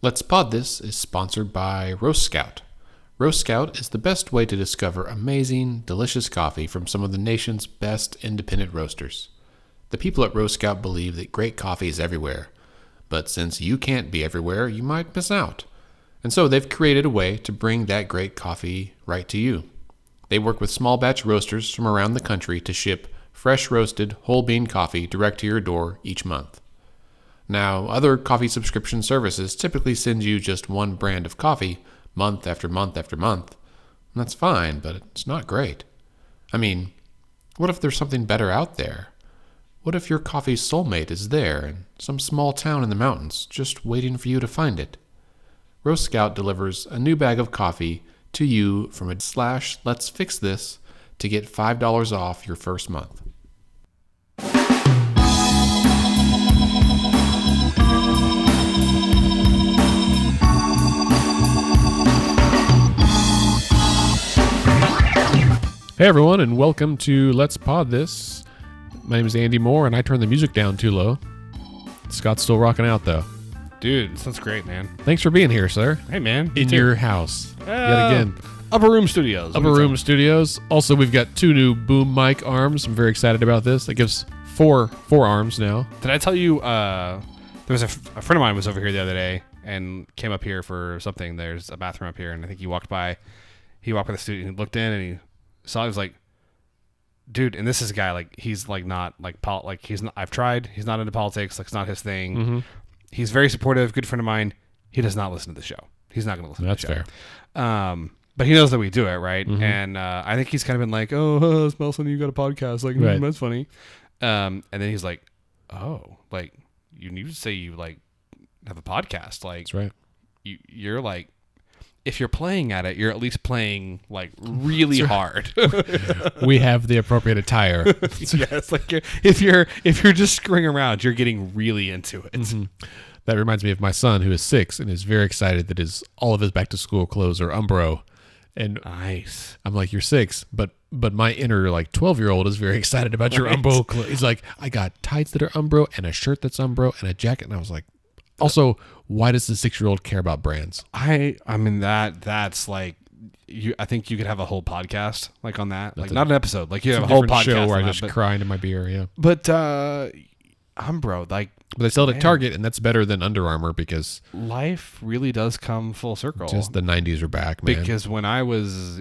Let's Pod This is sponsored by Roast Scout. Roast Scout is the best way to discover amazing, delicious coffee from some of the nation's best independent roasters. The people at Roast Scout believe that great coffee is everywhere, but since you can't be everywhere, you might miss out. And so they've created a way to bring that great coffee right to you. They work with small batch roasters from around the country to ship fresh roasted whole bean coffee direct to your door each month. Now, other coffee subscription services typically send you just one brand of coffee month after month after month. And that's fine, but it's not great. I mean, what if there's something better out there? What if your coffee's soulmate is there in some small town in the mountains just waiting for you to find it? Roast Scout delivers a new bag of coffee to you from a /Let's Fix This to get $5 off your first month. Hey everyone, and welcome to Let's Pod This. My name is Andy Moore, and I turned the music down too low. Scott's still rocking out, though. Dude, sounds great, man. Thanks for being here, sir. Hey, man. In your house. Yet again. Upper Room Studios. Upper Room Studios. Also, we've got two new boom mic arms. I'm very excited about this. That gives four arms now. Did I tell you, there was a friend of mine was over here the other day and came up here for something. There's a bathroom up here, and I think he walked by the studio and he looked in and he saw, he was like, dude, and this is a guy, like, he's like not like he's not, I've tried, he's not into politics, like it's not his thing. Mm-hmm. He's very supportive, good friend of mine. He does not listen to the show. He's not going to listen to the show. That's fair. But he knows that we do it, right? Mm-hmm. And I think he's kind of been like, oh, Smelson, you got a podcast. Like, right. That's funny. And then he's like, oh, like, you need to say you, like, have a podcast. Like, That's right. You're like, if you're playing at it, you're at least playing, like, really hard. We have the appropriate attire. Yes, like, if you're just screwing around, you're getting really into it. Mm-hmm. That reminds me of my son, who is 6 and is very excited that all of his back-to-school clothes are Umbro. And nice. I'm like, you're 6, but my inner, like, 12-year-old is very excited about your Umbro clothes. He's like, I got tights that are Umbro and a shirt that's Umbro and a jacket. And I was like, also, why does the 6-year-old care about brands? I mean, that's like, I think you could have a whole podcast like on that. Like, not an episode. Like, you have a whole podcast show where I that, just cry into my beer, yeah. But Umbro, like, but they sell it at Target, and that's better than Under Armour because life really does come full circle. Just the 90s are back, man. Because when I was,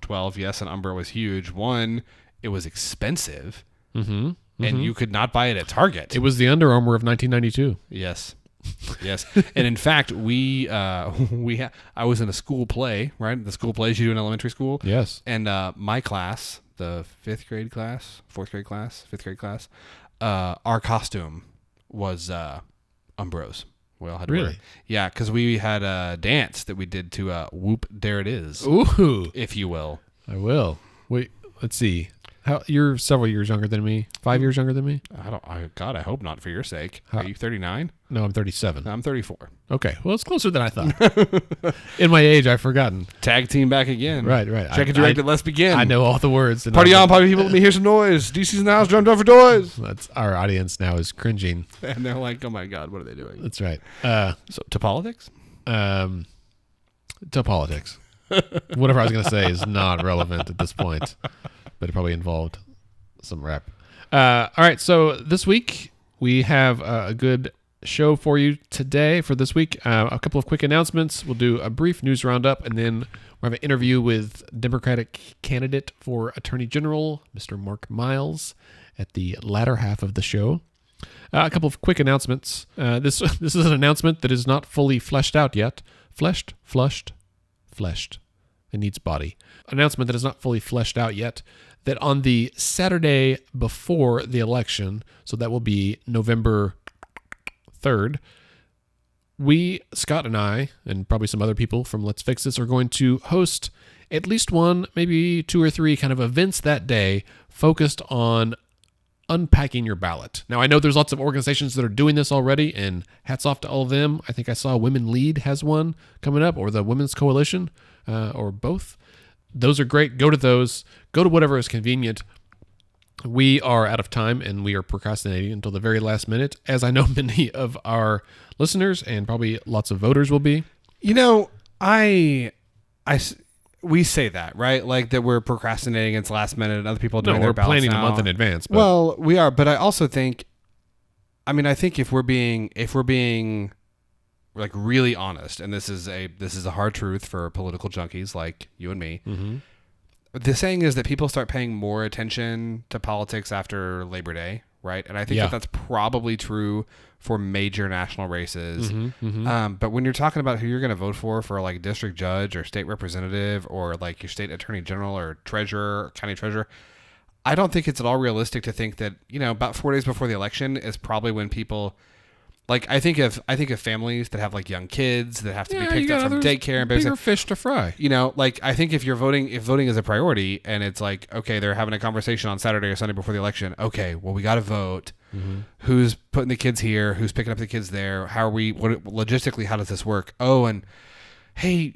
12, yes, and Umbro was huge. One, it was expensive, and you could not buy it at Target. It was the Under Armour of 1992. Yes. And in fact, I was in a school play, right? The school plays you do in elementary school. Yes. And my class, the 4th grade class, our costume was Umbros. We all had to wear it. Yeah, because we had a dance that we did to Whoop There It Is. Ooh. If you will. I will. Wait, let's see. You're several years younger than me. 5 years younger than me? God, I hope not for your sake. Are you 39? No, I'm 37. I'm 34. Okay. Well, it's closer than I thought. In my age, I've forgotten. Tag team back again. Right. Check and direct it, let's begin. I know all the words. Party on, party people, let me hear some noise. DC's in the house, drum for toys. That's our audience now is cringing. And they're like, oh my God, what are they doing? That's right. So, to politics? To politics. Whatever I was going to say is not relevant at this point. But it probably involved some rap. All right, so this week we have a good show for you today. For this week, a couple of quick announcements. We'll do a brief news roundup, and then we'll have an interview with Democratic candidate for Attorney General, Mr. Mark Myles, at the latter half of the show. A couple of quick announcements. This is an announcement that is not fully fleshed out yet. Fleshed. It needs body. Announcement that is not fully fleshed out yet, that on the Saturday before the election, so that will be November 3rd, we, Scott and I, and probably some other people from Let's Fix This, are going to host at least one, maybe 2 or 3 kind of events that day focused on unpacking your ballot. Now, I know there's lots of organizations that are doing this already, and hats off to all of them. I think I saw Women Lead has one coming up, or the Women's Coalition, or both. Those are great. Go to those. Go to whatever is convenient. We are out of time, and we are procrastinating until the very last minute, as I know many of our listeners and probably lots of voters will be. You know, we say that, right? Like that we're procrastinating against last minute and other people are doing their we're ballots planning now. a month in advance. But Well, we are, but I also think, I think if we're being like really honest, and this is a hard truth for political junkies like you and me. Mm-hmm. The saying is that people start paying more attention to politics after Labor Day, right? And I think that's probably true for major national races. Mm-hmm, mm-hmm. But when you're talking about who you're going to vote for like district judge or state representative or like your state attorney general or treasurer, or county treasurer, I don't think it's at all realistic to think that, about 4 days before the election is probably when people, like, I think of families that have like young kids that have to be picked up from daycare and bigger fish to fry. Like I think if voting is a priority and it's like, okay, they're having a conversation on Saturday or Sunday before the election. Okay, well, we got to vote. Mm-hmm. Who's putting the kids here? Who's picking up the kids there? How are we? Logistically, how does this work? Oh, and hey,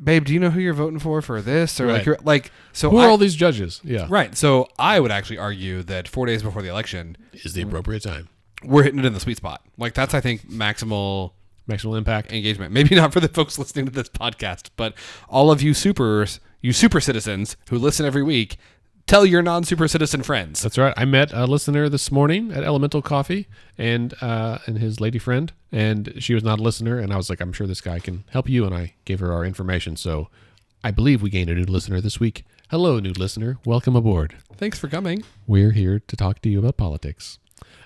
babe, do you know who you're voting for this or right. So who are all these judges? Yeah, right. So I would actually argue that 4 days before the election is the appropriate time. We're hitting it in the sweet spot. Like that's, I think, maximal impact engagement. Maybe not for the folks listening to this podcast, but all of you super citizens who listen every week, tell your non-super citizen friends. That's right. I met a listener this morning at Elemental Coffee and his lady friend, and she was not a listener, and I was like, I'm sure this guy can help you, and I gave her our information. So I believe we gained a new listener this week. Hello, new listener. Welcome aboard. Thanks for coming. We're here to talk to you about politics.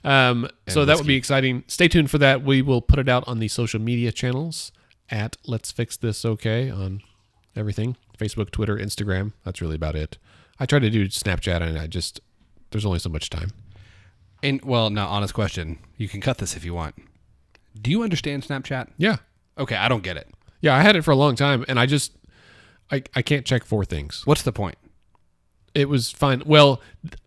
So that would be exciting. Stay tuned for that. We will put it out on the social media channels at Let's Fix This Okay on everything. Facebook, Twitter, Instagram. That's really about it. I try to do Snapchat and there's only so much time. And well, now honest question. You can cut this if you want. Do you understand Snapchat? Yeah. Okay. I don't get it. Yeah. I had it for a long time and I can't check 4 things. What's the point? It was fine. Well,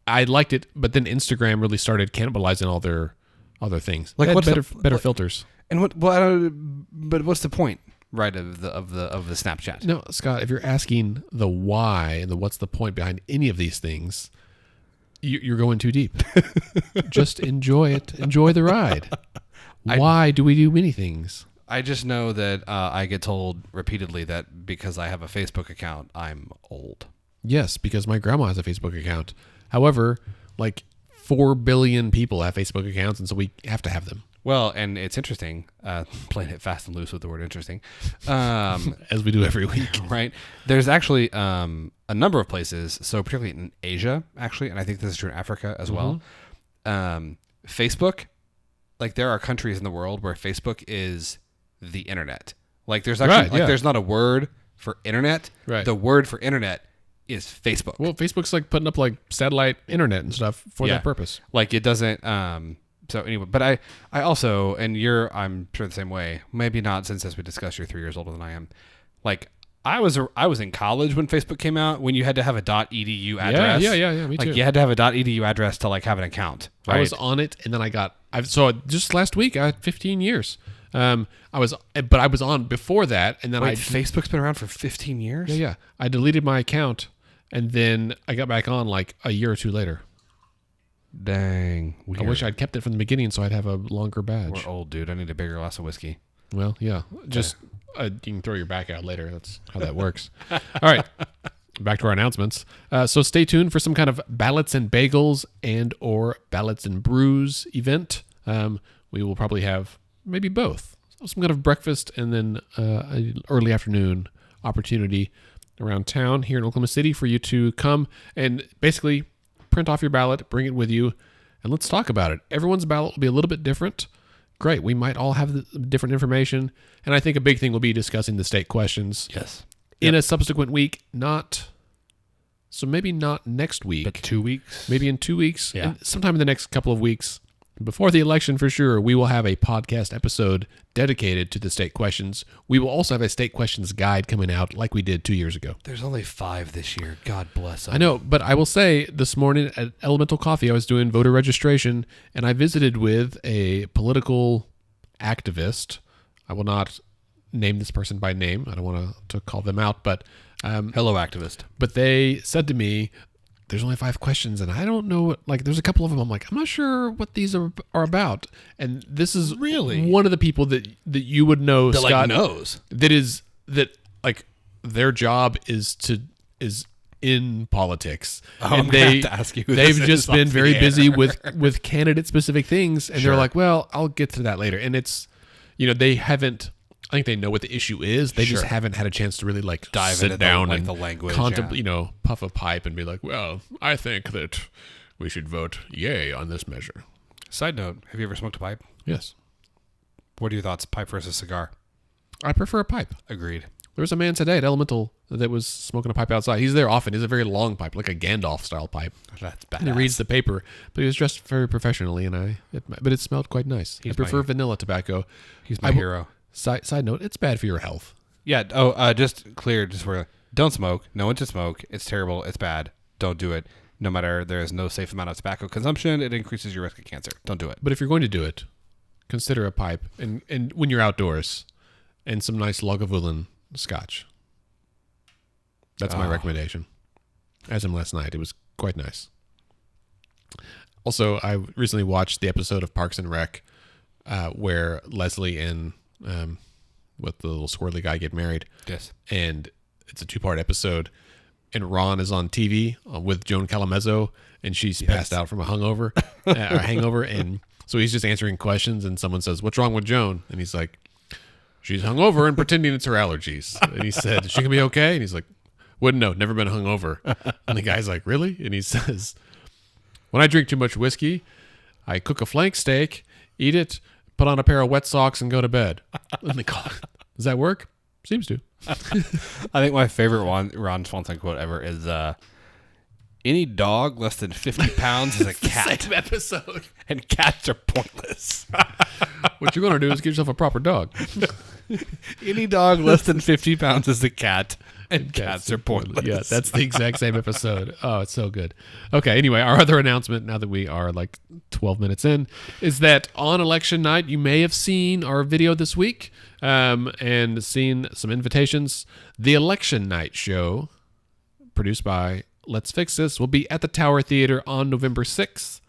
I liked it, but then Instagram really started cannibalizing all their other things. Like what's better filters? And what? Well, but what's the point, right? Of the Snapchat? No, Scott. If you're asking the why and what's the point behind any of these things, you're going too deep. Just enjoy it. Enjoy the ride. Why do we do many things? I just know that I get told repeatedly that because I have a Facebook account, I'm old. Yes, because my grandma has a Facebook account. However, like 4 billion people have Facebook accounts, and so we have to have them. Well, and it's interesting, playing it fast and loose with the word interesting. As we do every week. Right. There's actually a number of places, so particularly in Asia, actually, and I think this is true in Africa as well. Facebook, like there are countries in the world where Facebook is the internet. Like there's actually, there's not a word for internet. Right. The word for internet is Facebook. Well, Facebook's like putting up like satellite internet and stuff for that purpose. Like it doesn't. So anyway, but I also, and I'm sure the same way. Maybe not, since as we discussed, you're 3 years older than I am. Like I was in college when Facebook came out. When you had to have a .edu address. Yeah. Me too. Like you had to have a .edu address to like have an account. Right? I was on it, and then just last week I had 15 years. I was on before that, and then Facebook's been around for 15 years. Yeah. I deleted my account, and then I got back on like a year or 2 later. Dang. Weird. I wish I'd kept it from the beginning so I'd have a longer badge. We're old, dude. I need a bigger glass of whiskey. Well, yeah. Just you can throw your back out later. That's how that works. All right. Back to our announcements. So stay tuned for some kind of ballots and bagels and or ballots and brews event. We will probably have maybe both. Some kind of breakfast and then an early afternoon opportunity around town here in Oklahoma City for you to come and basically print off your ballot, bring it with you, and let's talk about it. Everyone's ballot will be a little bit different. Great. We might all have different information. And I think a big thing will be discussing the state questions. Yes. In a subsequent week, maybe not next week. But 2 weeks? Maybe in 2 weeks. Yeah. And sometime in the next couple of weeks. Before the election, for sure, we will have a podcast episode dedicated to the state questions. We will also have a state questions guide coming out like we did 2 years ago. There's only 5 this year. God bless them. I know, but I will say this morning at Elemental Coffee, I was doing voter registration, and I visited with a political activist. I will not name this person by name. I don't want to call them out, but... hello, activist. But they said to me, there's only 5 questions, and I don't know what, like, there's a couple of them I'm like, I'm not sure what these are about. And this is Really one of the people that you would know, that Scott, like knows that like their job is in politics. I'm and gonna have to ask you who they've this just is been off very the busy air. with candidate specific things, and Sure. they're like, well, I'll get to that later. And it's, they haven't, I think they know what the issue is. They just Sure. haven't had a chance to really like Dive sit into down the and the language, contemplate, puff a pipe and be like, well, I think that we should vote yay on this measure. Side note: have you ever smoked a pipe? Yes. What are your thoughts? Pipe versus cigar? I prefer a pipe. Agreed. There was a man today at Elemental that was smoking a pipe outside. He's there often. He's a very long pipe, like a Gandalf-style pipe. That's badass. And he reads the paper, but he was dressed very professionally, but it smelled quite nice. He's I prefer my- vanilla tobacco. He's my hero. Side note, it's bad for your health. Yeah. Just clear. Just for don't smoke. No one should smoke. It's terrible. It's bad. Don't do it. No matter there is no safe amount of tobacco consumption, it increases your risk of cancer. Don't do it. But if you're going to do it, consider a pipe, and when you're outdoors, and some nice Lagavulin scotch. That's my recommendation. As of last night, it was quite nice. Also, I recently watched the episode of Parks and Rec where Leslie and with the little squirrely guy get married. Yes. And it's a 2-part episode. And Ron is on TV with Joan Calamezzo, and she's passed out from a hangover. And so he's just answering questions, and someone says, "What's wrong with Joan?" And he's like, "She's hungover and pretending it's her allergies." And he said, "Is she gonna be okay?" And he's like, "Wouldn't know, never been hungover." And the guy's like, "Really?" And he says, "When I drink too much whiskey, I cook a flank steak, eat it, put on a pair of wet socks, and go to bed." And they call, does that work? Seems to. I think my favorite Ron Swanson quote ever is, "Any dog less than 50 pounds is a cat, Same episode. and cats are pointless." What you're gonna do is get yourself a proper dog. Any dog less than 50 pounds is a cat, and cats are pointless. Yeah, that's the exact same episode. Oh, it's so good. Okay, anyway, our other announcement, now that we are like 12 minutes in, is that on election night, you may have seen our video this week and seen some invitations. The Election Night Show, produced by Let's Fix This, will be at the Tower Theater on November 6th.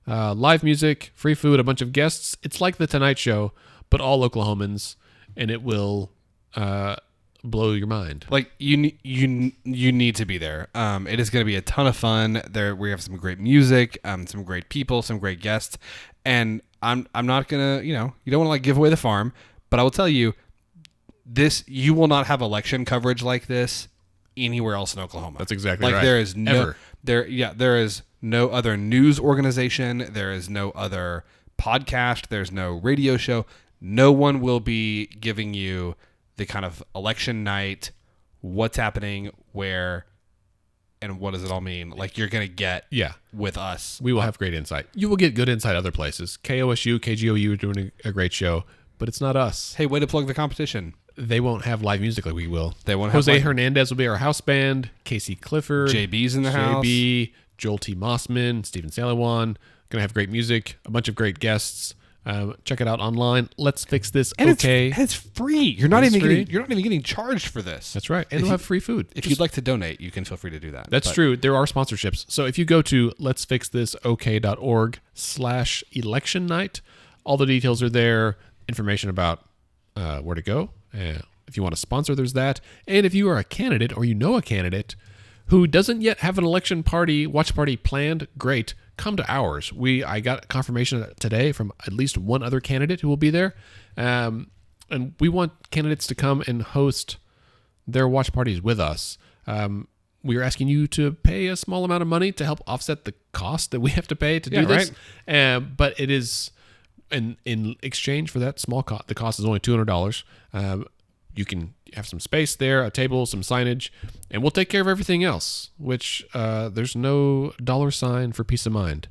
Live music, free food, a bunch of guests. It's like the Tonight Show, but all Oklahomans, and it will blow your mind. Like you need to be there. It is going to be a ton of fun. There we have some great music, some great people, some great guests, and I'm not gonna you don't want to like give away the farm, but I will tell you this: you will not have election coverage like this anywhere else in Oklahoma. That's exactly right. Like there is no Ever. there is no other news organization. There is no other podcast. There's no radio show. No one will be giving you the kind of election night, what's happening, where, and what does it all mean? Like you're going to get with us. We will have great insight. You will get good insight other places. KOSU, KGOU are doing a great show, but it's not us. Hey, way to plug the competition. They won't have live music like we will. They won't have Jose live- Hernandez will be our house band. Casey Clifford. JB's in the house. JB, Joel T. Mossman, Stephen Salawan. Going to have great music, a bunch of great guests. Check it out online. Let's Fix This. And okay. it's free. You're not It's even free. getting, you're not even getting charged for this. That's right. And they'll have free food. If you'd like to donate, you can feel free to do that. That's true. There are sponsorships. So if you go to letsfixthisok.org/election night, all the details are there. Information about where to go. If you want to sponsor, there's that. And if you are a candidate or you know a candidate who doesn't yet have an election watch party planned, great. Come to ours. I got confirmation today from at least one other candidate who will be there. And we want candidates to come and host their watch parties with us. We are asking you to pay a small amount of money to help offset the cost that we have to pay to do this. But it is, in exchange for that small cost, the cost is only $200. You can have some space there, a table, some signage, and we'll take care of everything else, which there's no $ for peace of mind,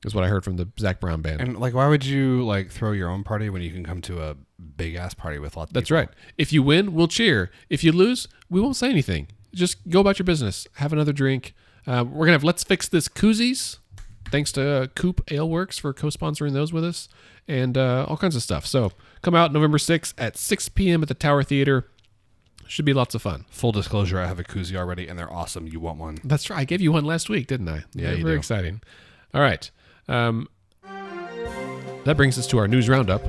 is what I heard from the Zach Brown band. And like, why would you like throw your own party when you can come to a big ass party with lots of That's people? right. If you win, we'll cheer. If you lose, we won't say anything. Just go about your business. Have another drink. We're going to have Let's Fix This koozies. Thanks to Coop Ale Works for co-sponsoring those with us, and all kinds of stuff. So come out November 6th at 6 p.m. at the Tower Theater. Should be lots of fun. Full disclosure, I have a koozie already, and they're awesome. You want one? That's right. I gave you one last week, didn't I? Yeah, you very do. exciting. All right. That brings us to our news roundup.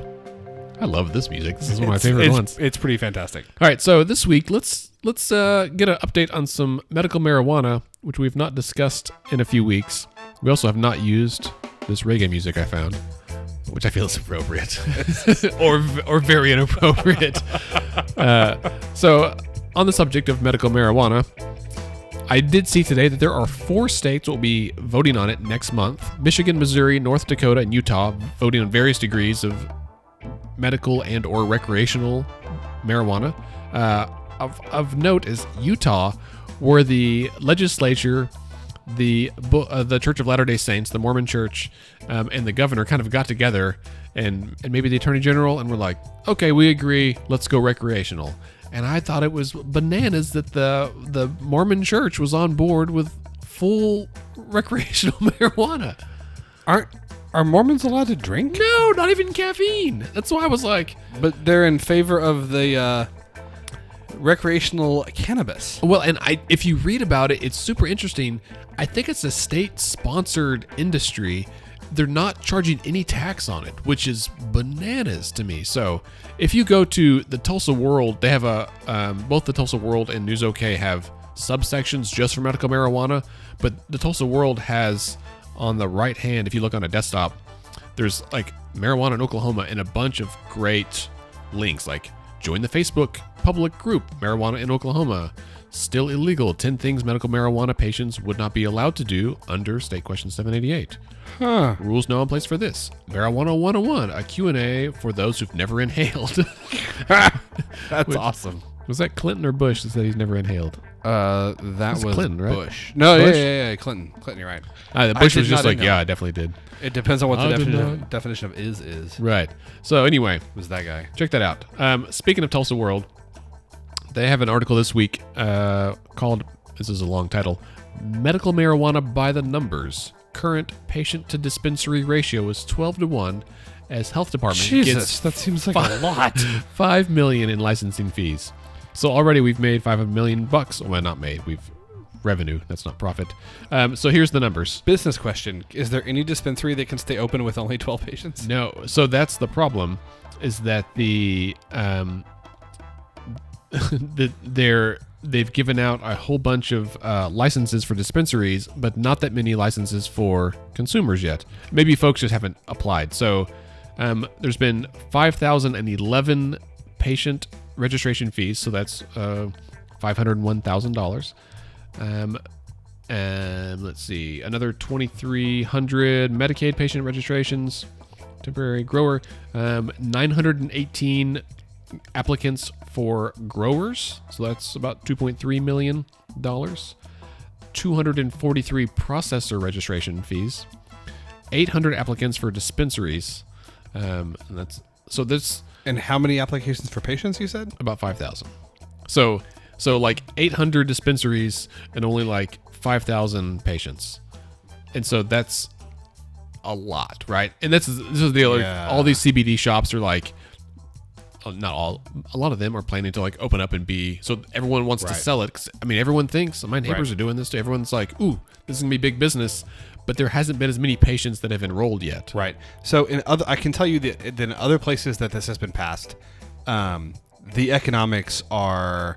I love this music. This is one of my favorite ones. It's pretty fantastic. All right, so this week, let's get an update on some medical marijuana, which we've not discussed in a few weeks. We also have not used this reggae music I found, which I feel is appropriate or very inappropriate. So, on the subject of medical marijuana, I did see today that there are 4 states that will be voting on it next month: Michigan, Missouri, North Dakota, and Utah, voting on various degrees of medical and or recreational marijuana. Of note is Utah, where the legislature, the Church of Latter-day Saints, the Mormon Church, and the governor kind of got together, and maybe the Attorney General, and were like, okay, we agree, let's go recreational. And I thought it was bananas that the Mormon Church was on board with full recreational marijuana. Are Mormons allowed to drink? No, not even caffeine. That's why I was like... But they're in favor of the recreational cannabis. Well, and if you read about it, it's super interesting. I think it's a state-sponsored industry. They're not charging any tax on it, which is bananas to me. So if you go to the Tulsa World, they have both the Tulsa World and News OK have subsections just for medical marijuana, but the Tulsa World has... on the right hand, if you look on a desktop, there's like marijuana in Oklahoma and a bunch of great links, like join the Facebook public group, Marijuana in Oklahoma, still illegal, 10 things medical marijuana patients would not be allowed to do under State Question 788. Rules now in place for this. Marijuana 101, a Q&A for those who've never inhaled. That's awesome. Was that Clinton or Bush that said he's never inhaled? That was Clinton, right? Bush. No, Bush? Yeah, Clinton. Clinton, you're right. The Bush was just like, yeah, I definitely did. It depends on what the definition of is. Right. So anyway, was that guy. Check that out. Speaking of Tulsa World, they have an article this week called, this is a long title, Medical Marijuana by the Numbers. Current patient to dispensary ratio is 12-1 as health department gets that seems like a lot. $5 million in licensing fees. So already we've made $5 million. Well, not made. We've revenue. That's not profit. So here's the numbers. Business question: is there any dispensary that can stay open with only 12 patients? No. So that's the problem. Is that they've given out a whole bunch of licenses for dispensaries, but not that many licenses for consumers yet. Maybe folks just haven't applied. So there's been 5,011 patient registration fees, so that's $501,000. And let's see, another 2,300 Medicaid patient registrations, temporary grower, 918 applicants for growers, so that's about $2.3 million. 243 processor registration fees, 800 applicants for dispensaries, and that's so this. And how many applications for patients, you said? About 5,000. So like 800 dispensaries and only like 5,000 patients. And so that's a lot, right? And this is the other, all these CBD shops are like, not all, a lot of them are planning to like open up and be, so everyone wants to sell it. 'Cause, I mean, everyone thinks, my neighbors are doing this too. Everyone's like, ooh, this is gonna be big business. But there hasn't been as many patients that have enrolled yet. Right. So I can tell you that in other places that this has been passed, the economics of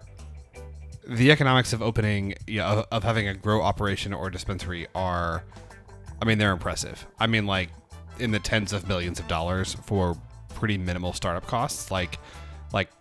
opening, of having a grow operation or dispensary are, I mean, they're impressive. I mean, like in the tens of millions of dollars for pretty minimal startup costs, like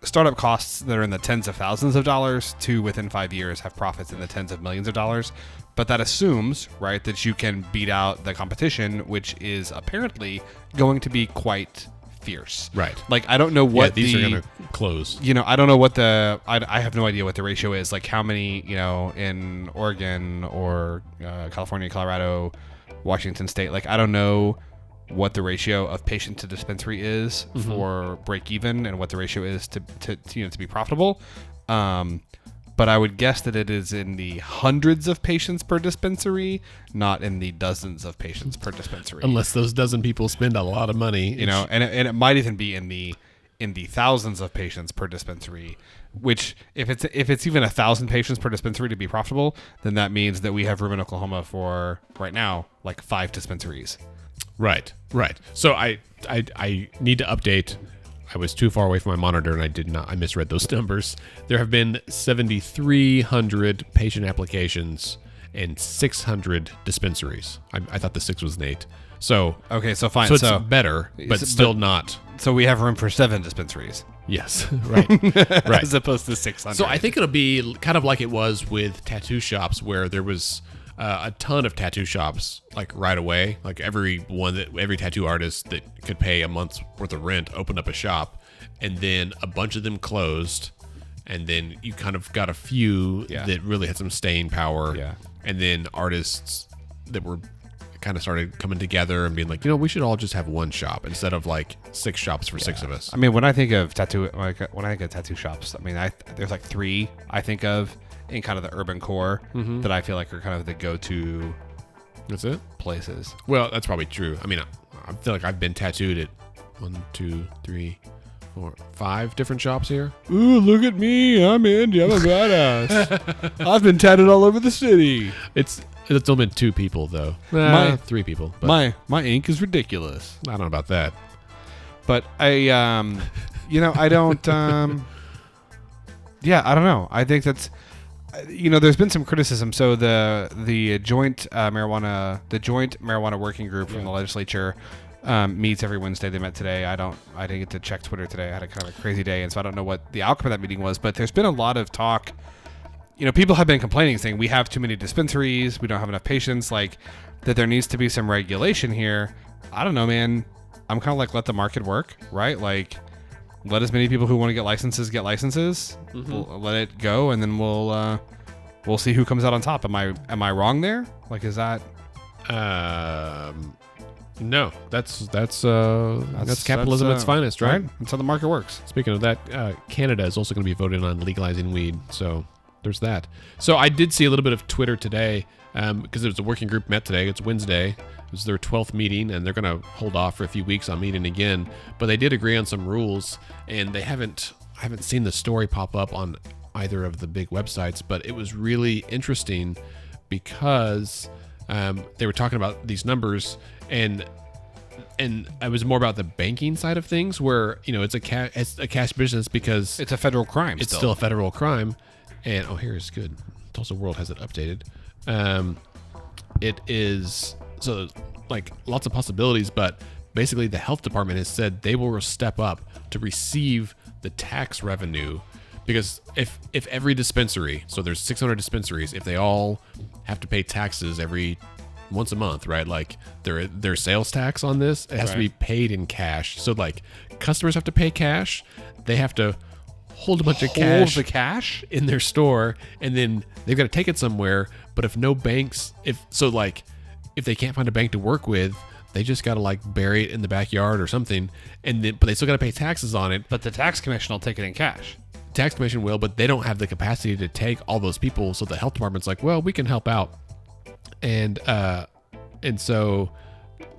startup costs that are in the tens of thousands of dollars to within 5 years have profits in the tens of millions of dollars. But that assumes, right, that you can beat out the competition, which is apparently going to be quite fierce. Right. Like, I don't know what these are going to close. I don't know what I have no idea what the ratio is. Like how many, in Oregon or California, Colorado, Washington State. Like, I don't know what the ratio of patient to dispensary is for break even and what the ratio is to be profitable. But I would guess that it is in the hundreds of patients per dispensary, not in the dozens of patients per dispensary. Unless those dozen people spend a lot of money, and it might even be in the in the thousands of patients per dispensary. Which, if it's even 1,000 patients per dispensary to be profitable, then that means that we have room in Oklahoma for right now like 5 dispensaries. Right. So I need to update. I was too far away from my monitor, and I misread those numbers. There have been 7,300 patient applications and 600 dispensaries. I thought the 6 was an 8. So okay, so fine. So it's better, but still not. So we have room for 7 dispensaries. Yes, right. As opposed to 600. So I think it'll be kind of like it was with tattoo shops, where there was a ton of tattoo shops like right away. Like every tattoo artist that could pay a month's worth of rent opened up a shop, and then a bunch of them closed, and then you kind of got a few that really had some staying power. Yeah. And then artists that were kind of started coming together and being like, we should all just have one shop instead of like 6 shops for 6 of us. I mean, when I think of tattoo shops, I mean, there's like 3 I think of in kind of the urban core that I feel like are kind of the go-to. That's it. Places. Well, that's probably true. I mean, I feel like I've been tattooed at 1, 2, 3, 4, 5 different shops here. Ooh, look at me! I'm Andy. I'm a badass. I've been tatted all over the city. It's only been 2 people though. 3 people. But my ink is ridiculous. I don't know about that. But I don't. Yeah, I don't know. I think that's. There's been some criticism. So the joint marijuana working group from the legislature meets every Wednesday. They met today. I didn't get to check Twitter today. I had a kind of a crazy day, and so I don't know what the outcome of that meeting was. But there's been a lot of talk. People have been complaining, saying we have too many dispensaries, we don't have enough patients, like that there needs to be some regulation here. I don't know, man. I'm kind of like, let the market work, right? Like, let as many people who want to get licenses get licenses. We'll let it go, and then we'll see who comes out on top. Am I wrong there? Like, is that? No, that's capitalism at its finest, right? That's how the market works. Speaking of that, Canada is also going to be voting on legalizing weed, so there's that. So I did see a little bit of Twitter today because there was a working group met today. It's Wednesday. It was their 12th meeting, and they're going to hold off for a few weeks on meeting again. But they did agree on some rules, and I haven't seen the story pop up on either of the big websites, but it was really interesting because they were talking about these numbers, and it was more about the banking side of things, where it's a cash business because it's a federal crime. It's still a federal crime. And here's good. Tulsa World has it updated. It is so like lots of possibilities, but basically the health department has said they will step up to receive the tax revenue, because if every dispensary, so there's 600 dispensaries, if they all have to pay taxes once a month, right? Like their sales tax on this, it has to be paid in cash. So like customers have to pay cash. They have to hold a bunch of cash in their store, and then they've got to take it somewhere. But if no banks, if they can't find a bank to work with, they just got to like bury it in the backyard or something, but they still got to pay taxes on it. But the tax commission will take it in cash. Tax commission will, but they don't have the capacity to take all those people. So the health department's like, well, we can help out, and so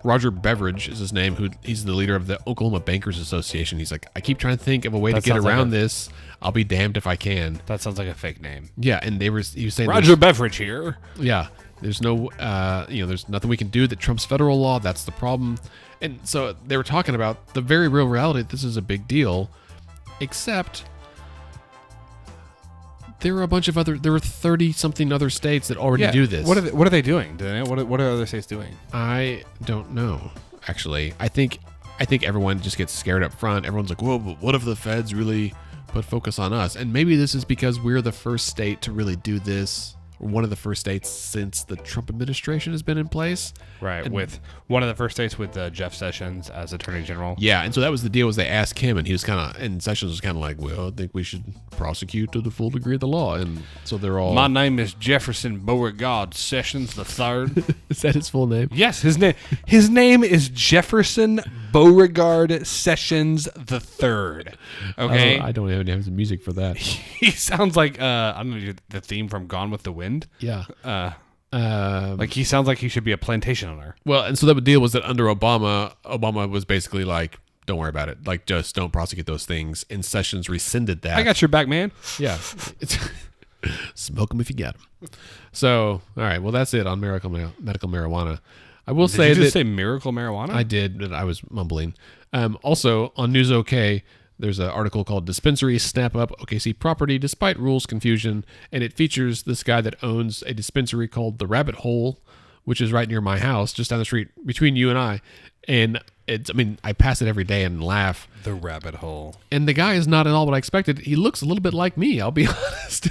Roger Beveridge is his name. He's the leader of the Oklahoma Bankers Association. He's like, I keep trying to think of a way to get around this. I'll be damned if I can. That sounds like a fake name. Yeah, and he was saying Roger Beveridge here. Yeah, there's no, there's nothing we can do that trumps federal law. That's the problem. And so they were talking about the very real reality that this is a big deal, except there are 30-something other states that already do this. What are they doing? What are other states doing? I don't know, actually. I think everyone just gets scared up front. Everyone's like, whoa, but what if the feds really put focus on us? And maybe this is because we're the first state to really do this, or one of the first states since the Trump administration has been in place. Right, and with one of the first states with Jeff Sessions as Attorney General. Yeah, and so that was the deal, was they asked him, and he was Sessions was kind of like, well, I think we should prosecute to the full degree of the law. And so they're all... My name is Jefferson Beauregard Sessions III. Is that his full name? Yes, his name is Jefferson Beauregard Sessions III. Okay? I don't even have the music for that. He sounds like, I don't know, the theme from Gone with the Wind. Yeah. Like he sounds like he should be a plantation owner. Well, and so the deal was that under Obama was basically like, don't worry about it. Like, just don't prosecute those things. And Sessions rescinded that. I got your back, man. Yeah. Smoke them if you get them. So, all right. Well, that's it on medical marijuana. I will say Did you just say miracle marijuana? I did, but I was mumbling. Also, on News OK, there's an article called Dispensaries Snap Up OKC Property Despite Rules Confusion, and it features this guy that owns a dispensary called The Rabbit Hole, which is right near my house, just down the street between you and I. And I pass it every day and laugh. The Rabbit Hole. And the guy is not at all what I expected. He looks a little bit like me, I'll be honest.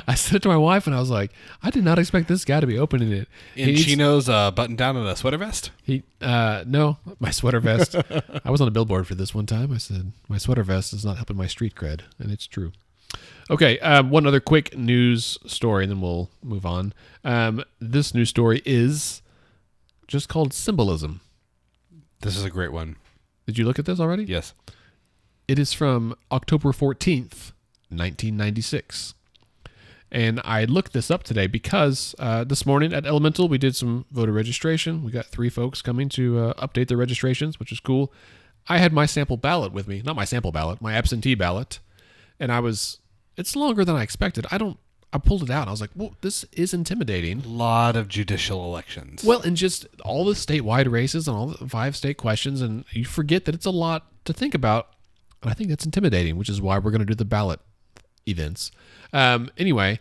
I said it to my wife, and I was like, I did not expect this guy to be opening it. In chinos, button down, and a sweater vest? No, my sweater vest. I was on a billboard for this one time. I said, my sweater vest is not helping my street cred, and it's true. Okay, one other quick news story, and then we'll move on. This news story is just called Symbolism. This is a great one. Did you look at this already? Yes. It is from October 14th, 1996. And I looked this up today because this morning at Elemental, we did some voter registration. We got 3 folks coming to update their registrations, which is cool. I had my sample ballot with me. Not my sample ballot, my absentee ballot. And it's longer than I expected. I pulled it out. I was like, well, this is intimidating. A lot of judicial elections. Well, and just all the statewide races and all the 5 state questions, and you forget that it's a lot to think about. And I think that's intimidating, which is why we're going to do the ballot events. Anyway,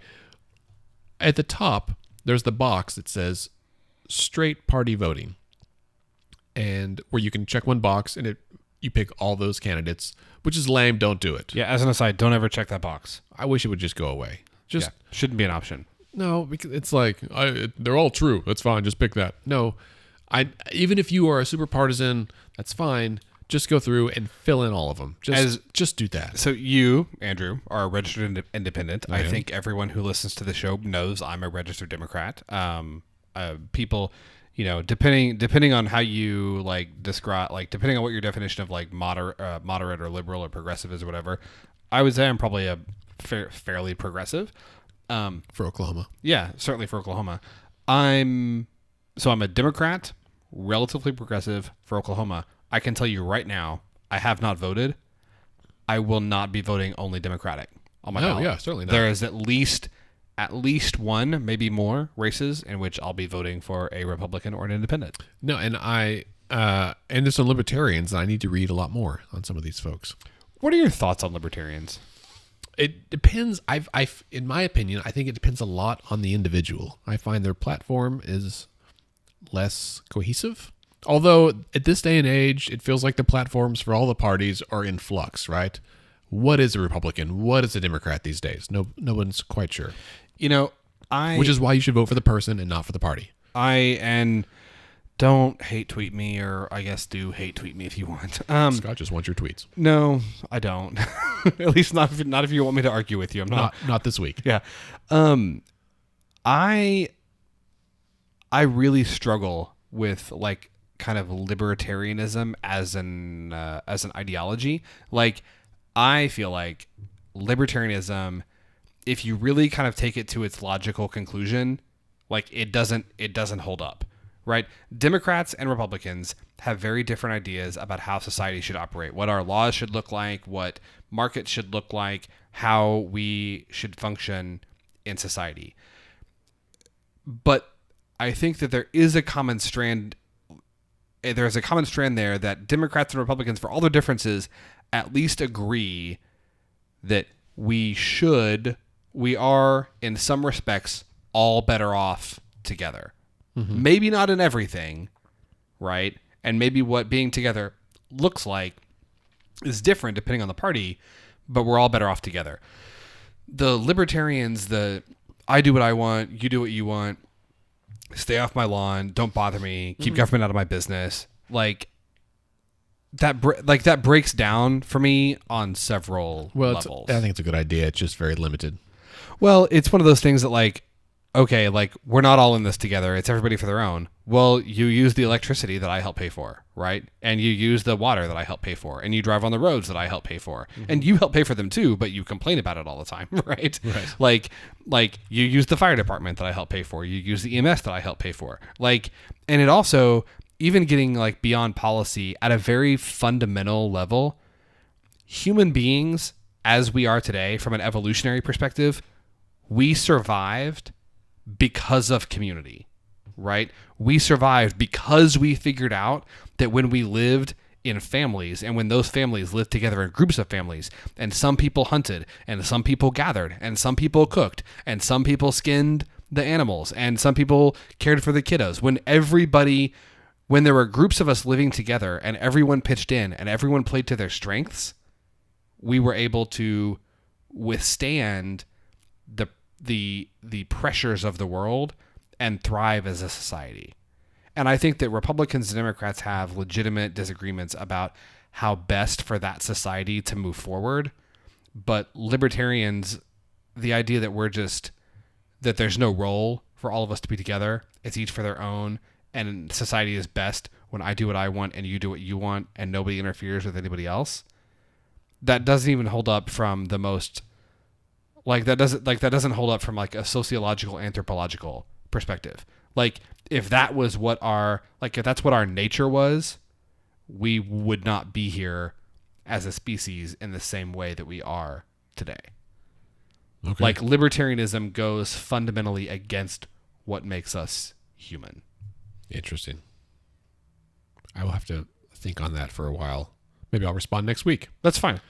at the top, there's the box that says straight party voting, and where you can check one box and you pick all those candidates, which is lame. Don't do it. Yeah, as an aside, don't ever check that box. I wish it would just go away. Shouldn't be an option. No, because it's like they're all true. That's fine. Just pick that. No, even if you are a super partisan, that's fine. Just go through and fill in all of them. Just do that. So you, Andrew, are a registered independent. I think everyone who listens to the show knows I'm a registered Democrat. People, depending on how you describe, depending on what your definition of moderate or liberal or progressive is or whatever, I would say I'm probably a fairly progressive. For Oklahoma. Yeah, certainly for Oklahoma. I'm a Democrat, relatively progressive for Oklahoma. I can tell you right now, I have not voted. I will not be voting only Democratic on my ballot. Yeah, certainly not. There is at least one, maybe more races in which I'll be voting for a Republican or an independent. No, and and there's some libertarians, and I need to read a lot more on some of these folks. What are your thoughts on libertarians? It depends. In my opinion, I think it depends a lot on the individual. I find their platform is less cohesive. Although at this day and age, it feels like the platforms for all the parties are in flux, right? What is a Republican? What is a Democrat these days? No one's quite sure. Which is why you should vote for the person and not for the party. Don't hate tweet me, or I guess do hate tweet me if you want. Scott just wants your tweets. No, I don't. At least not if you want me to argue with you. I'm not this week. Yeah. I really struggle with kind of libertarianism as an ideology. I feel like libertarianism, if you really kind of take it to its logical conclusion, it doesn't hold up. Right? Democrats and Republicans have very different ideas about how society should operate, what our laws should look like, what markets should look like, how we should function in society. But I think that there is a common strand. There's a common strand there that Democrats and Republicans, for all their differences, at least agree that we are, in some respects, all better off together. Mm-hmm. Maybe not in everything, right? And maybe what being together looks like is different depending on the party, but we're all better off together. The libertarians, I do what I want, you do what you want, stay off my lawn, don't bother me, keep government out of my business. That breaks down for me on several levels. I think it's a good idea. It's just very limited. Well, it's one of those things that okay, we're not all in this together. It's everybody for their own. Well, you use the electricity that I help pay for, right? And you use the water that I help pay for. And you drive on the roads that I help pay for. Mm-hmm. And you help pay for them too, but you complain about it all the time, right? Right. You use the fire department that I help pay for. You use the EMS that I help pay for. And it also, even getting like beyond policy at a very fundamental level, human beings as we are today, from an evolutionary perspective, we survived because of community, right? We survived because we figured out that when we lived in families, and when those families lived together in groups of families, and some people hunted, and some people gathered, and some people cooked, and some people skinned the animals, and some people cared for the kiddos. When there were groups of us living together and everyone pitched in and everyone played to their strengths, we were able to withstand the pressures of the world and thrive as a society. And I think that Republicans and Democrats have legitimate disagreements about how best for that society to move forward. But libertarians, the idea that that there's no role for all of us to be together, it's each for their own, and society is best when I do what I want and you do what you want and nobody interferes with anybody else. That doesn't even hold up from the most, that doesn't hold up from like a sociological, anthropological perspective. Like, if that was if that's what our nature was, we would not be here as a species in the same way that we are today. Okay. Like, libertarianism goes fundamentally against what makes us human. Interesting. I will have to think on that for a while. Maybe I'll respond next week. That's fine.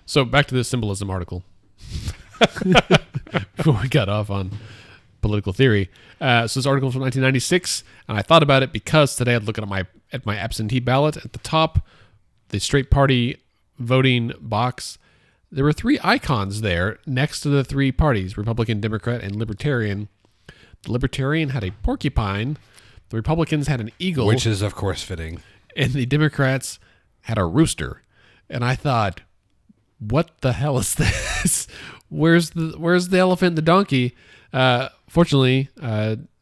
So back to the symbolism article. Before we got off on political theory. So this article is from 1996, and I thought about it because today I'd look at my absentee ballot. At the top, the straight party voting box, there were 3 icons there next to the 3 parties, Republican, Democrat, and Libertarian. The Libertarian had a porcupine. The Republicans had an eagle. Which is, of course, fitting. And the Democrats had a rooster. And I thought, what the hell is this? Where's the elephant and the donkey? Fortunately,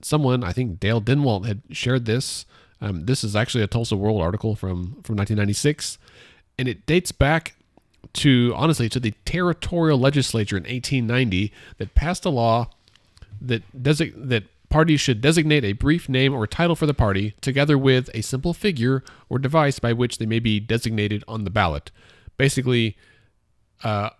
someone, I think Dale Denwalt, had shared this. This is actually a Tulsa World article from 1996. And it dates back to the territorial legislature in 1890 that passed a law that parties should designate a brief name or title for the party, together with a simple figure or device by which they may be designated on the ballot. Basically, a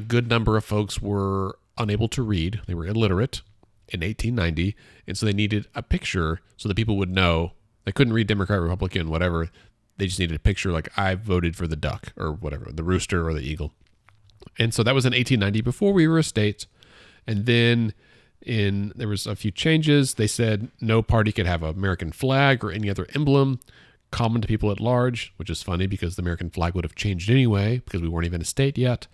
good number of folks were unable to read. They were illiterate in 1890, and so they needed a picture so that people would know. They couldn't read Democrat, Republican, whatever. They just needed a picture like, I voted for the duck or whatever, the rooster or the eagle. And so that was in 1890, before we were a state. And then there was a few changes. They said no party could have an American flag or any other emblem common to people at large, which is funny because the American flag would have changed anyway because we weren't even a state yet.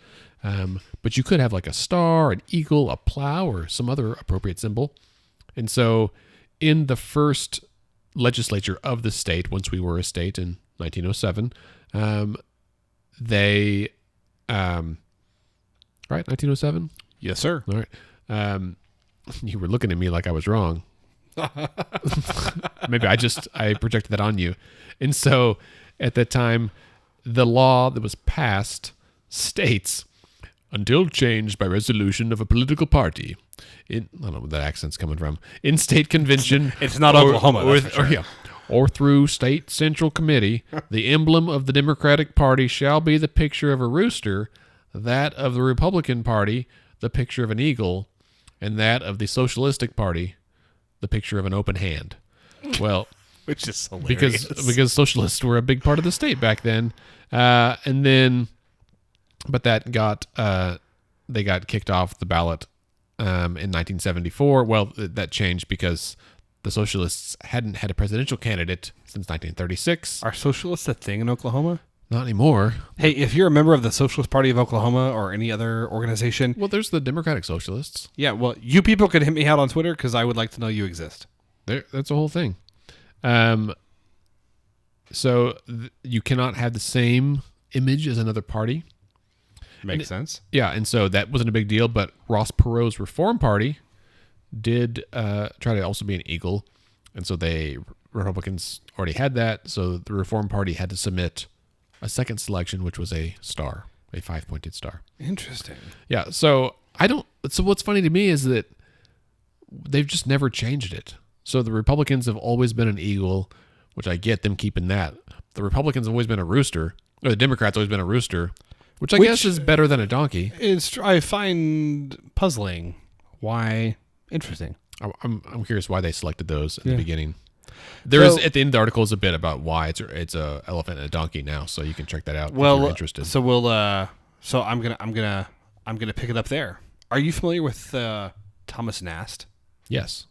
But you could have like a star, an eagle, a plow, or some other appropriate symbol. And so in the first legislature of the state, once we were a state in 1907, they, right, 1907? Yes, sir. All right. You were looking at me like I was wrong. Maybe I projected that on you. And so at that time, the law that was passed states, until changed by resolution of a political party, I don't know where that accent's coming from, in state convention. It's not Oklahoma, that's for sure. Or through state central committee, the emblem of the Democratic Party shall be the picture of a rooster, that of the Republican Party, the picture of an eagle, and that of the Socialistic Party, the picture of an open hand. Well, which is hilarious. Because socialists were a big part of the state back then. But that they got kicked off the ballot in 1974. Well, that changed because the socialists hadn't had a presidential candidate since 1936. Are socialists a thing in Oklahoma? Not anymore. Hey, if you're a member of the Socialist Party of Oklahoma or any other organization... Well, there's the Democratic Socialists. Yeah, well, you people could hit me out on Twitter because I would like to know you exist. That's the whole thing. So you cannot have the same image as another party. Makes sense. Yeah, and so that wasn't a big deal, but Ross Perot's Reform Party did try to also be an eagle, and so Republicans already had that, so the Reform Party had to submit a second selection, which was a star, a 5-pointed star. Interesting. Yeah, so what's funny to me is that they've just never changed it. So the Republicans have always been an eagle. which I get them keeping that. The Republicans have always been a rooster, or the Democrats always been a rooster, which I guess is better than a donkey. I find puzzling. Why? Interesting. I'm curious why they selected those in the beginning. There is at the end of the article is a bit about why it's a elephant and a donkey now, so you can check that out if you're interested. So I'm gonna pick it up there. Are you familiar with Thomas Nast? Yes.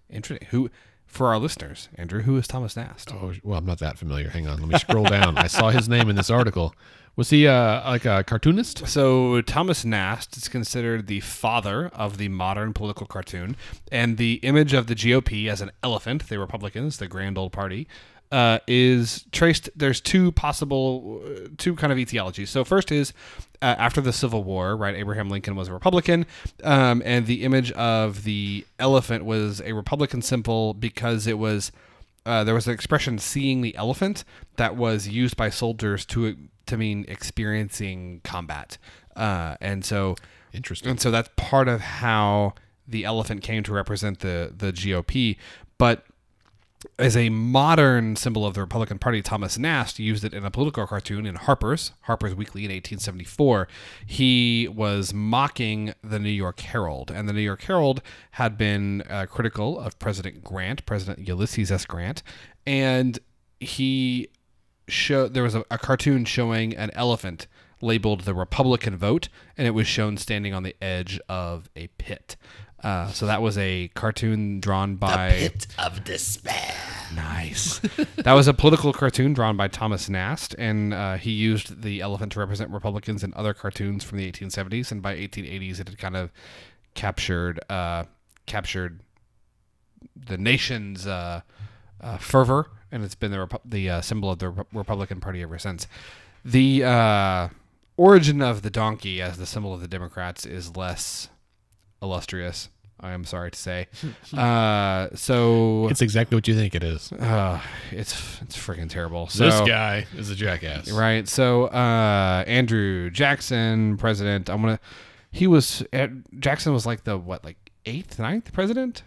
Interesting. Who, for our listeners, Andrew, who is Thomas Nast? Oh, well, I'm not that familiar. Hang on, let me scroll down. I saw his name in this article. Was he like a cartoonist? So Thomas Nast is considered the father of the modern political cartoon, and the image of the GOP as an elephant, the Republicans, the grand old party, is traced. There's two kind of etiologies. So first is after the Civil War, right? Abraham Lincoln was a Republican, and the image of the elephant was a Republican symbol because it was there was an expression "seeing the elephant" that was used by soldiers to mean experiencing combat, and so interesting. And so that's part of how the elephant came to represent the GOP, but as a modern symbol of the Republican Party, Thomas Nast used it in a political cartoon in Harper's Weekly in 1874. He was mocking the New York Herald, and the New York Herald had been critical of President Ulysses S. Grant, and there was a cartoon showing an elephant labeled the Republican vote, and it was shown standing on the edge of a pit. So that was a cartoon drawn by... The Pit of Despair. Nice. That was a political cartoon drawn by Thomas Nast, and he used the elephant to represent Republicans in other cartoons from the 1870s, and by 1880s it had kind of captured the nation's fervor, and it's been the symbol of the Republican Party ever since. The origin of the donkey as the symbol of the Democrats is less illustrious, I am sorry to say. So it's exactly what you think it is. It's freaking terrible. So, this guy is a jackass, right? So Andrew Jackson, president. Jackson was like the eighth, ninth president,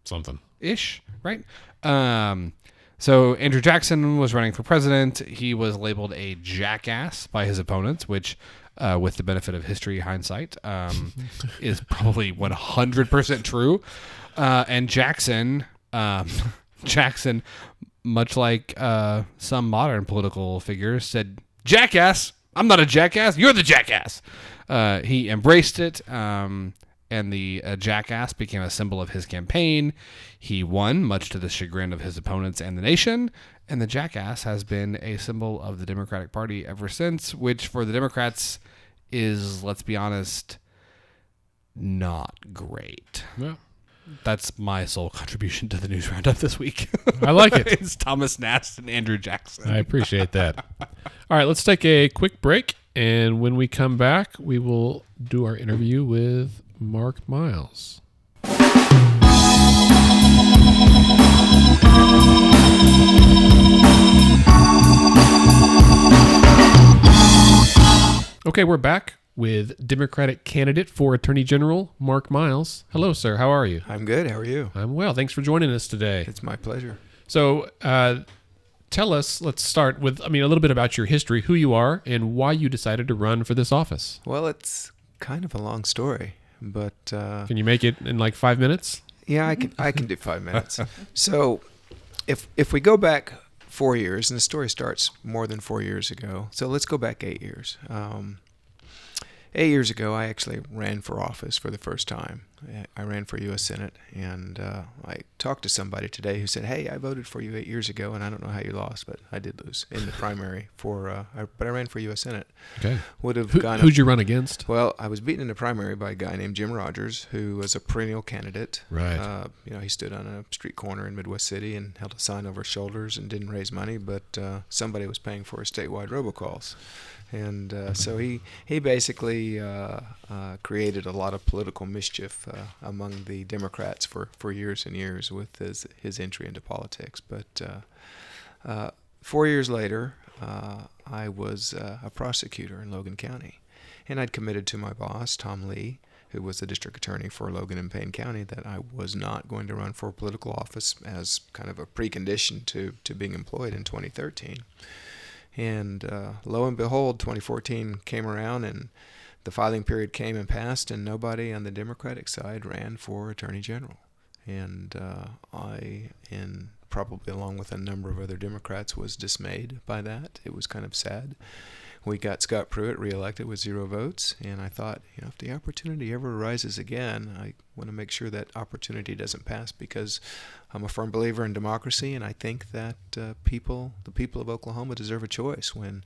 something ish, right? So Andrew Jackson was running for president. He was labeled a jackass by his opponents, which, with the benefit of history hindsight, is probably 100% true. And Jackson, much like some modern political figures, said, "Jackass! I'm not a jackass. You're the jackass." He embraced it. And the jackass became a symbol of his campaign. He won, much to the chagrin of his opponents and the nation. And the jackass has been a symbol of the Democratic Party ever since, which for the Democrats is, let's be honest, not great. Yeah. That's my sole contribution to the news roundup this week. I like it. It's Thomas Nast and Andrew Jackson. I appreciate that. All right, let's take a quick break. And when we come back, we will do our interview with Mark Myles. Okay, we're back with Democratic candidate for Attorney General, Mark Myles. Hello, sir. How are you? I'm good. How are you? I'm well. Thanks for joining us today. It's my pleasure. So, tell us, let's start with, a little bit about your history, who you are, and why you decided to run for this office. Well, it's kind of a long story, but... Can you make it in like 5 minutes? Yeah, I can do 5 minutes. So, if we go back 4 years, and the story starts more than 4 years ago, so let's go back 8 years. 8 years ago, I actually ran for office for the first time. I ran for U.S. Senate, and I talked to somebody today who said, "Hey, I voted for you 8 years ago, and I don't know how you lost, but I did lose in the primary but I ran for U.S. Senate." Okay. Who'd you run against? Well, I was beaten in the primary by a guy named Jim Rogers, who was a perennial candidate. Right. He stood on a street corner in Midwest City and held a sign over his shoulders and didn't raise money, but somebody was paying for his statewide robocalls. And so he basically created a lot of political mischief among the Democrats for years and years with his entry into politics. But 4 years later, I was a prosecutor in Logan County, and I'd committed to my boss, Tom Lee, who was the district attorney for Logan and Payne County, that I was not going to run for political office as kind of a precondition to being employed in 2013. And lo and behold, 2014 came around, and the filing period came and passed, and nobody on the Democratic side ran for Attorney General. And I, probably along with a number of other Democrats, was dismayed by that. It was kind of sad. We got Scott Pruitt reelected with 0 votes, and I thought, if the opportunity ever arises again, I want to make sure that opportunity doesn't pass, because I'm a firm believer in democracy, and I think that the people of Oklahoma deserve a choice when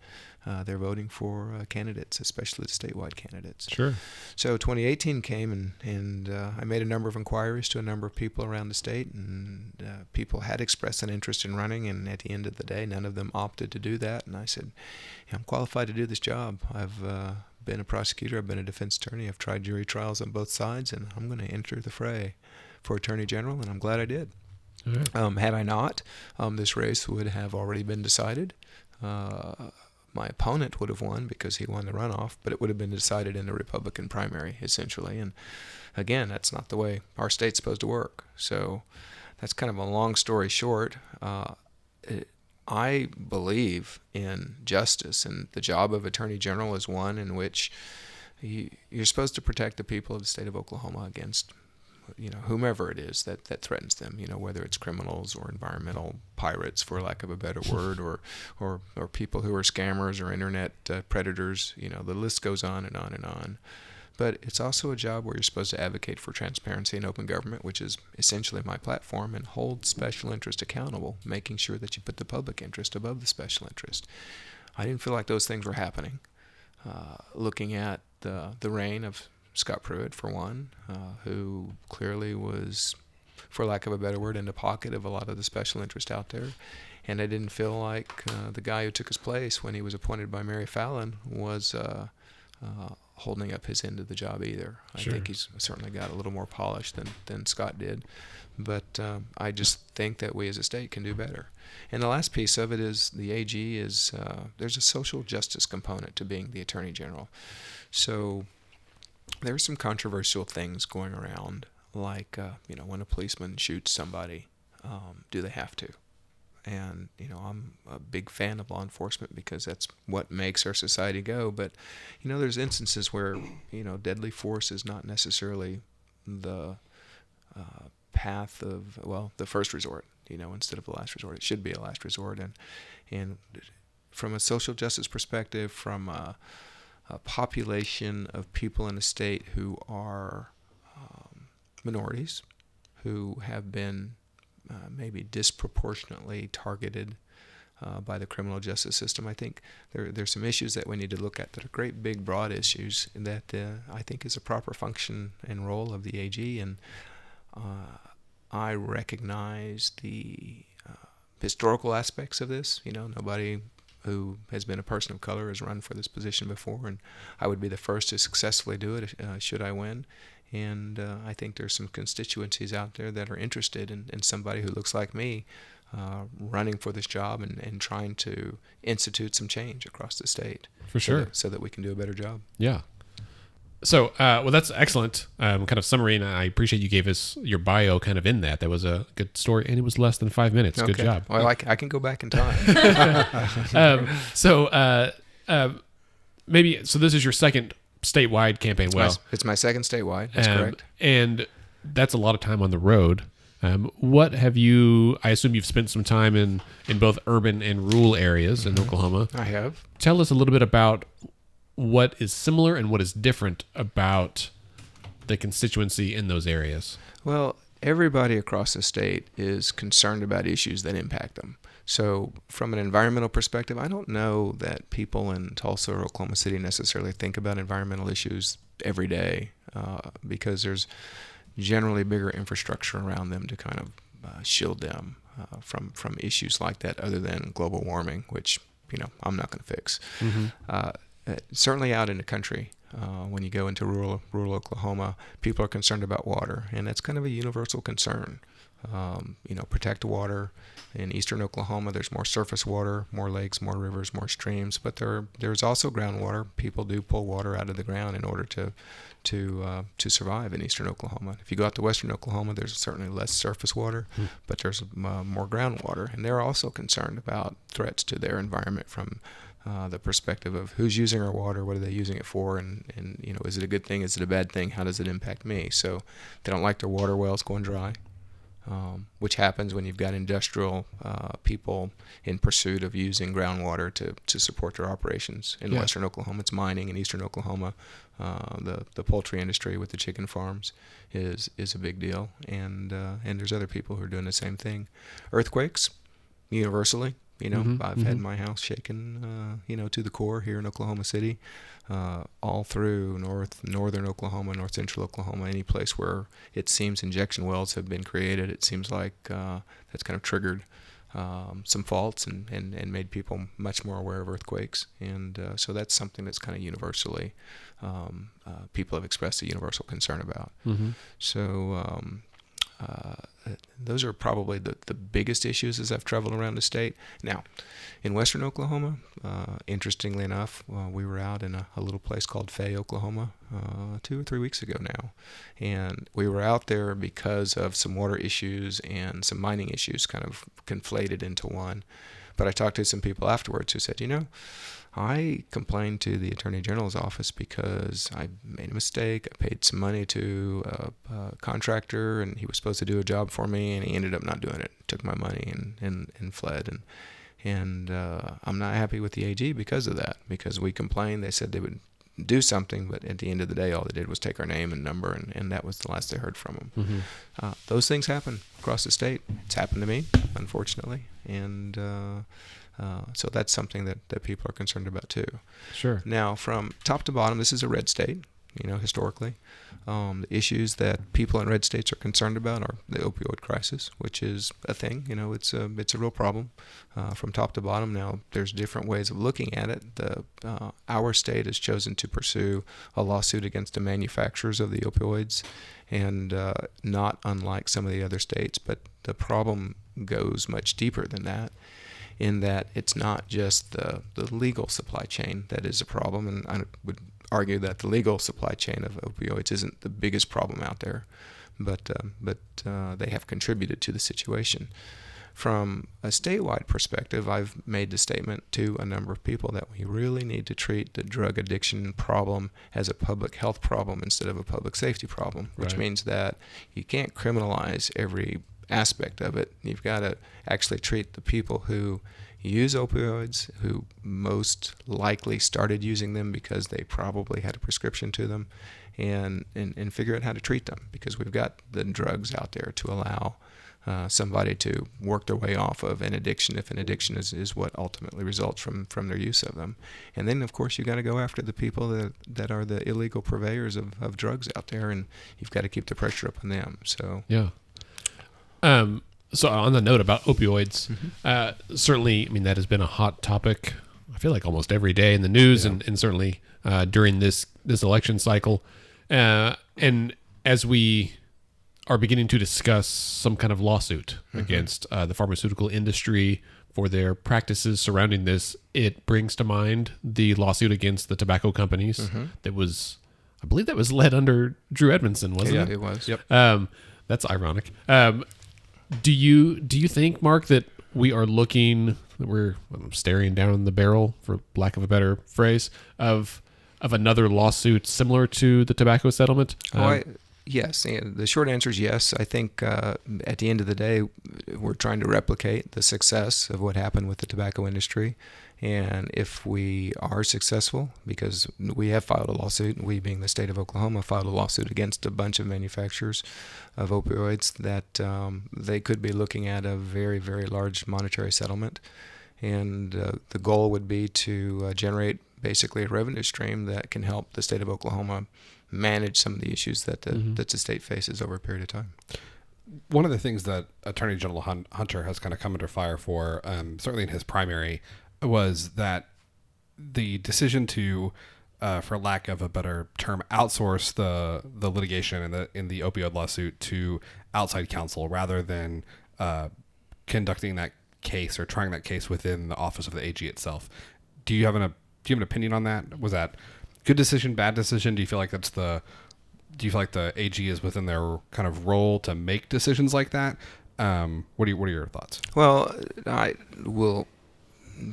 they're voting for candidates, especially the statewide candidates. Sure. So 2018 came, and I made a number of inquiries to a number of people around the state, and people had expressed an interest in running, and at the end of the day, none of them opted to do that. And I said, I'm qualified to do this job. I've been a prosecutor, I've been a defense attorney, I've tried jury trials on both sides, and I'm going to enter the fray for Attorney General, and I'm glad I did. Right. Had I not, this race would have already been decided. My opponent would have won because he won the runoff, but it would have been decided in the Republican primary, essentially. And again, that's not the way our state's supposed to work. So that's kind of a long story short. I believe in justice, and the job of Attorney General is one in which you're supposed to protect the people of the state of Oklahoma against whomever it is that threatens them, whether it's criminals or environmental pirates, for lack of a better word, or people who are scammers or internet predators. The list goes on and on and on. But it's also a job where you're supposed to advocate for transparency and open government, which is essentially my platform, and hold special interest accountable, making sure that you put the public interest above the special interest. I didn't feel like those things were happening. Looking at the reign of Scott Pruitt, for one, who clearly was, for lack of a better word, in the pocket of a lot of the special interest out there. And I didn't feel like the guy who took his place when he was appointed by Mary Fallin was holding up his end of the job either. Sure. I think he's certainly got a little more polish than Scott did. But I just think that we as a state can do better. And the last piece of it is the AG is, there's a social justice component to being the Attorney General. So there's some controversial things going around, like, when a policeman shoots somebody, do they have to? And, I'm a big fan of law enforcement because that's what makes our society go. But, there's instances where, deadly force is not necessarily the path of, the first resort, instead of the last resort. It should be a last resort. And from a social justice perspective, from a population of people in a state who are minorities, who have been maybe disproportionately targeted by the criminal justice system. I think there's some issues that we need to look at that are great, big, broad issues that I think is a proper function and role of the AG. And I recognize the historical aspects of this. Nobody who has been a person of color has run for this position before, and I would be the first to successfully do it should I win. And I think there's some constituencies out there that are interested in somebody who looks like me running for this job and trying to institute some change across the state. For sure. So that we can do a better job. Yeah. So, that's excellent kind of summary, and I appreciate you gave us your bio kind of in that. That was a good story, and it was less than 5 minutes. Okay. Good job. Well, I can go back in time. Maybe, so this is your second statewide campaign. It's my second statewide. That's correct. And that's a lot of time on the road. What have you, I assume you've spent some time in both urban and rural areas in Oklahoma. I have. Tell us a little bit about what is similar and what is different about the constituency in those areas. Well, everybody across the state is concerned about issues that impact them. So from an environmental perspective, I don't know that people in Tulsa or Oklahoma City necessarily think about environmental issues every day because there's generally bigger infrastructure around them to kind of shield them from issues like that, other than global warming, which I'm not going to fix. Mm-hmm. Certainly out in the country, when you go into rural Oklahoma, people are concerned about water, and that's kind of a universal concern. protect water. In eastern Oklahoma, there's more surface water, more lakes, more rivers, more streams, but there's also groundwater. People do pull water out of the ground in order to survive in eastern Oklahoma. If you go out to western Oklahoma, there's certainly less surface water, but there's more groundwater, and they're also concerned about threats to their environment from the perspective of who's using our water, what are they using it for, and is it a good thing, is it a bad thing, how does it impact me? So they don't like their water wells going dry. Which happens when you've got industrial people in pursuit of using groundwater to support their operations. In western Oklahoma, it's mining. In eastern Oklahoma, the poultry industry with the chicken farms is a big deal. And there's other people who are doing the same thing. Earthquakes, universally. I've had my house shaken, to the core here in Oklahoma City, all through northern Oklahoma, north central Oklahoma, any place where it seems injection wells have been created. It seems like that's kind of triggered some faults and made people much more aware of earthquakes. And so that's something that's kind of universally, people have expressed a universal concern about. So those are probably the biggest issues as I've traveled around the state. Now, in western Oklahoma, interestingly enough, we were out in a little place called Fay, Oklahoma, 2 or 3 weeks ago now. And we were out there because of some water issues and some mining issues kind of conflated into one. But I talked to some people afterwards who said, I complained to the Attorney General's office because I made a mistake. I paid some money to a contractor, and he was supposed to do a job for me, and he ended up not doing it. Took my money and fled. And I'm not happy with the AG because of that, because we complained. They said they would do something, but at the end of the day, all they did was take our name and number, and that was the last they heard from them. Those things happen across the state. It's happened to me, unfortunately, and so that's something that people are concerned about too. Sure. Now, from top to bottom, this is a red state, historically. The issues that people in red states are concerned about are the opioid crisis, which is a thing. It's a real problem from top to bottom. Now, there's different ways of looking at it. Our state has chosen to pursue a lawsuit against the manufacturers of the opioids, and not unlike some of the other states. But the problem goes much deeper than that, in that it's not just the legal supply chain that is a problem, and I would argue that the legal supply chain of opioids isn't the biggest problem out there, but they have contributed to the situation. From a statewide perspective, I've made the statement to a number of people that we really need to treat the drug addiction problem as a public health problem instead of a public safety problem, which means that you can't criminalize every aspect of it. You've got to actually treat the people who use opioids, who most likely started using them because they probably had a prescription to them, and figure out how to treat them, because we've got the drugs out there to allow somebody to work their way off of an addiction, if an addiction is what ultimately results from their use of them. And then, of course, you've got to go after the people that are the illegal purveyors of drugs out there, and you've got to keep the pressure up on them. So yeah. So on the note about opioids, certainly, that has been a hot topic, I feel like almost every day in the news, and certainly during this election cycle. And as we are beginning to discuss some kind of lawsuit against the pharmaceutical industry for their practices surrounding this, it brings to mind the lawsuit against the tobacco companies that was, I believe that was led under Drew Edmondson, wasn't it? Yeah, it was. Yep. That's ironic. Do you think, Mark, that we're staring down the barrel, for lack of a better phrase, of another lawsuit similar to the tobacco settlement? Yes. The short answer is yes. I think at the end of the day, we're trying to replicate the success of what happened with the tobacco industry. And if we are successful, because we have filed a lawsuit, we being the state of Oklahoma, filed a lawsuit against a bunch of manufacturers of opioids, that they could be looking at a very, very large monetary settlement. And the goal would be to generate basically a revenue stream that can help the state of Oklahoma manage some of the issues that the state faces over a period of time. One of the things that Attorney General Hunter has kind of come under fire for, certainly in his primary, was that the decision to for lack of a better term, outsource the litigation in the opioid lawsuit to outside counsel rather than conducting that case or trying that case within the office of the AG itself. Do you have an opinion on that? Was that good decision, bad decision? Do you feel like the AG is within their kind of role to make decisions like that? What are your thoughts? Well, I will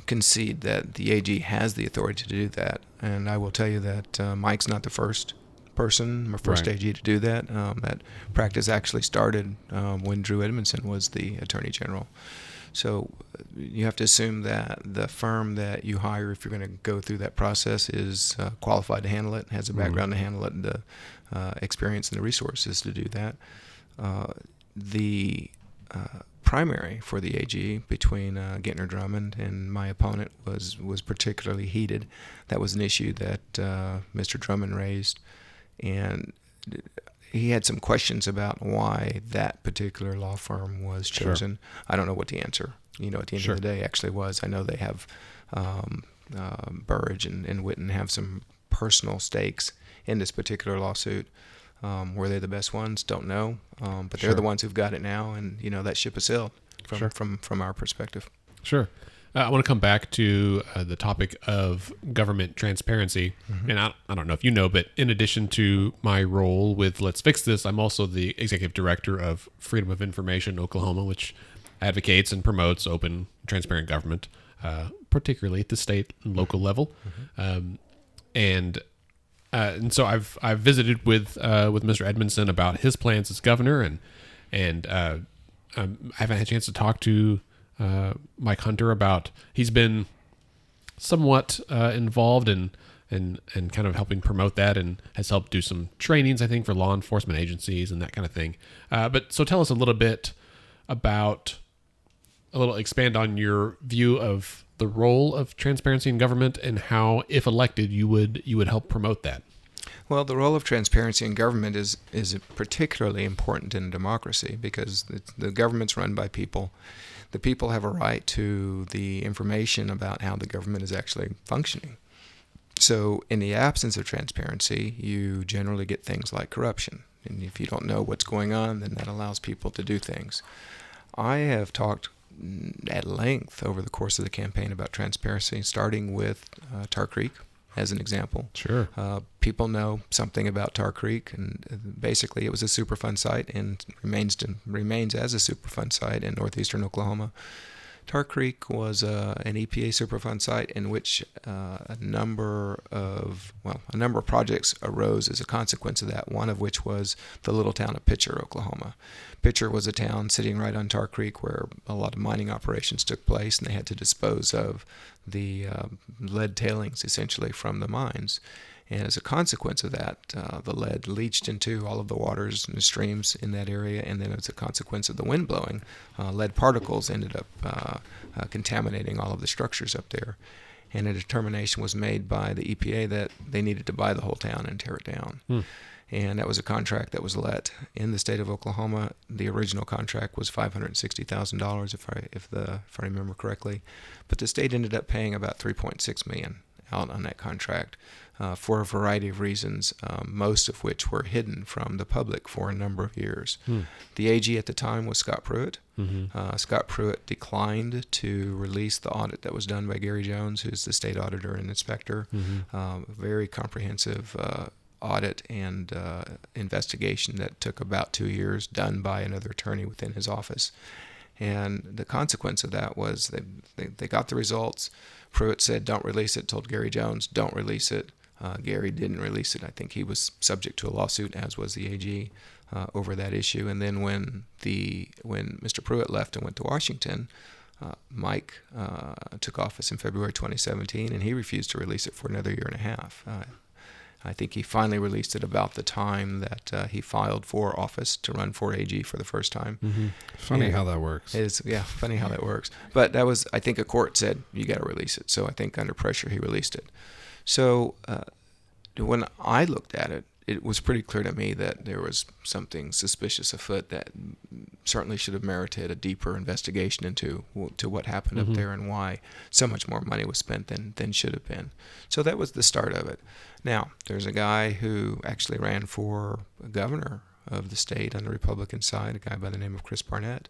concede that the AG has the authority to do that, and I will tell you that Mike's not the first person, Right. AG to do that. That practice actually started when Drew Edmondson was the Attorney General. So you have to assume that the firm that you hire, if you're going to go through that process, is qualified to handle it, has a background to handle it, and the experience and the resources to do that. The primary for the AG between Gentner Drummond and my opponent was particularly heated. That was an issue that Mr. Drummond raised, and he had some questions about why that particular law firm was chosen. Sure. I don't know what the answer, at the end Sure. of the day actually was. I know they have Burridge and Witten have some personal stakes in this particular lawsuit. Were they the best ones? Don't know. But they're Sure. the ones who've got it now, and that ship has sailed Sure. from our perspective. Sure. I want to come back to the topic of government transparency. And I don't know if you know, but in addition to my role with Let's Fix This, I'm also the executive director of Freedom of Information Oklahoma, which advocates and promotes open, transparent government, particularly at the state and local level. And so I've visited with Mr. Edmondson about his plans as governor, and I haven't had a chance to talk to Mike Hunter about. He's been somewhat involved in kind of helping promote that, and has helped do some trainings, I think, for law enforcement agencies and that kind of thing. But so tell us a little bit about expand on your view of the role of transparency in government and how, if elected, you would help promote that. Well, the role of transparency in government is particularly important in a democracy because the government's run by people. The people have a right to the information about how the government is actually functioning. So in the absence of transparency, you generally get things like corruption. And if you don't know what's going on, then that allows people to do things. I have talked at length over the course of the campaign about transparency, starting with Tar Creek as an example. Sure. People know something about Tar Creek, and basically it was a Superfund site and remains as a Superfund site in northeastern Oklahoma. Tar Creek was an EPA Superfund site in which a number of projects arose as a consequence of that, one of which was the little town of Pitcher, Oklahoma. Pitcher was a town sitting right on Tar Creek where a lot of mining operations took place, and they had to dispose of the lead tailings essentially from the mines. And as a consequence of that, the lead leached into all of the waters and the streams in that area. And then as a consequence of the wind blowing, lead particles ended up contaminating all of the structures up there. And a determination was made by the EPA that they needed to buy the whole town and tear it down. And that was a contract that was let in the state of Oklahoma. The original contract was $560,000, if I remember correctly. But the state ended up paying about $3.6 million out on that contract for a variety of reasons, most of which were hidden from the public for a number of years. The AG at the time was Scott Pruitt. Scott Pruitt declined to release the audit that was done by Gary Jones, who's the state auditor and inspector. Very comprehensive audit and investigation that took about 2 years, done by another attorney within his office. And the consequence of that was they got the results. Pruitt said, don't release it, told Gary Jones, don't release it. Gary didn't release it. I think he was subject to a lawsuit, as was the AG, over that issue. And then when Mr. Pruitt left and went to Washington, Mike took office in February 2017, and he refused to release it for another year and a half. I think he finally released it about the time that he filed for office to run for AG for the first time. Funny how that works. Funny how that works. But that was, I think a court said, you got to release it. So I think under pressure he released it. So when I looked at it, it was pretty clear to me that there was something suspicious afoot, that certainly should have merited a deeper investigation into what happened up there and why so much more money was spent than should have been. So that was the start of it. Now, there's a guy who actually ran for governor of the state on the Republican side, a guy by the name of Chris Barnett,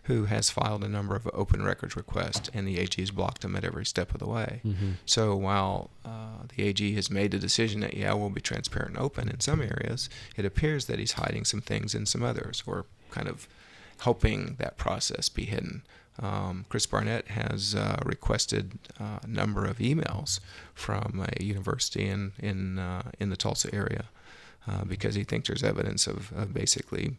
who has filed a number of open records requests, and the AG has blocked him at every step of the way. So while the AG has made the decision that, we'll be transparent and open in some areas, it appears that he's hiding some things in some others, or kind of helping that process be hidden. Chris Barnett has requested a number of emails from a university in the Tulsa area because he thinks there's evidence of basically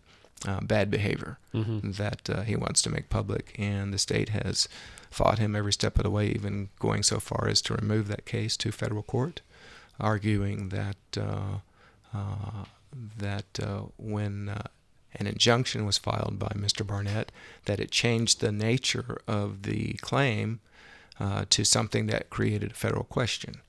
bad behavior that he wants to make public, and the state has fought him every step of the way, even going so far as to remove that case to federal court, arguing that when an injunction was filed by Mr. Barnett, that it changed the nature of the claim to something that created a federal question.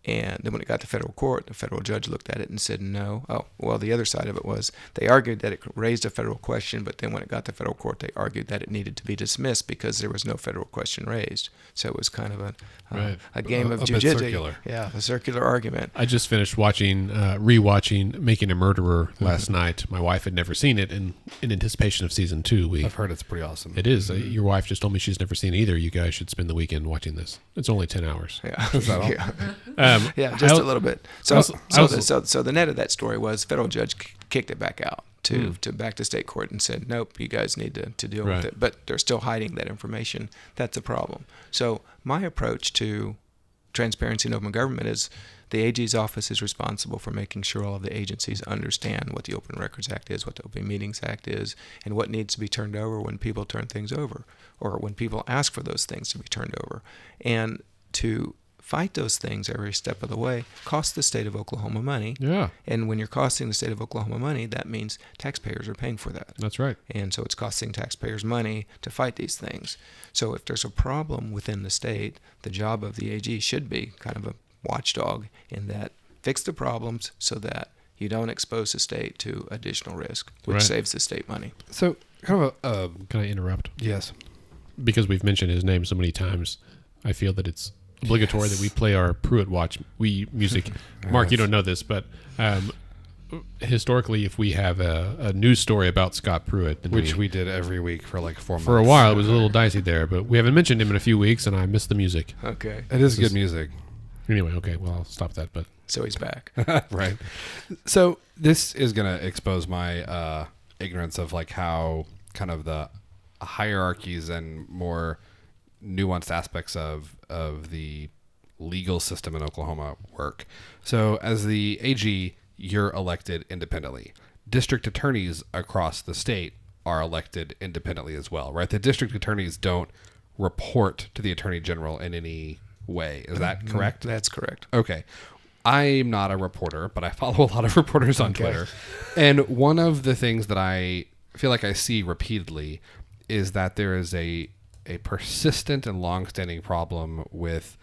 And then when it got to federal court, the federal judge looked at it and said no. Oh, well, the other side of it was they argued that it raised a federal question, but then when it got to federal court, they argued that it needed to be dismissed because there was no federal question raised. So it was kind of a game of jiu-jitsu. Yeah, a circular argument. I just finished rewatching Making a Murderer last night. My wife had never seen it, and in anticipation of season 2, I've heard it's pretty awesome. It is. Your wife just told me she's never seen it either. You guys should spend the weekend watching this. It's only 10 hours. Yeah. Is that all? Yeah, just a little bit. So the net of that story was federal judge kicked it back out to back to state court and said, nope, you guys need to deal with it. But they're still hiding that information. That's a problem. So my approach to transparency and open government is the AG's office is responsible for making sure all of the agencies understand what the Open Records Act is, what the Open Meetings Act is, and what needs to be turned over when people turn things over, or when people ask for those things to be turned over. And to fight those things every step of the way costs the state of Oklahoma money. Yeah. And when you're costing the state of Oklahoma money, that means taxpayers are paying for that. That's right. And so it's costing taxpayers money to fight these things. So if there's a problem within the state, the job of the AG should be kind of a watchdog in that fix the problems so that you don't expose the state to additional risk, which saves the state money. So kind of can I interrupt? Yes. Because we've mentioned his name so many times, I feel that it's obligatory that we play our Pruitt Watch music. Mark, you don't know this, but historically, if we have a news story about Scott Pruitt, which we did every week for like 4 months. For a while, it was a little dicey there, but we haven't mentioned him in a few weeks, and I miss the music. Okay. It is good music. Anyway, okay, well, I'll stop that. But so he's back. Right. So this is going to expose my ignorance of like how kind of the hierarchies and more nuanced aspects of the legal system in Oklahoma work. So as the AG, you're elected independently. District attorneys across the state are elected independently as well, right? The district attorneys don't report to the attorney general in any way. Is that correct? That's correct. Okay. I'm not a reporter, but I follow a lot of reporters on Twitter. And one of the things that I feel like I see repeatedly is that there is a persistent and long-standing problem with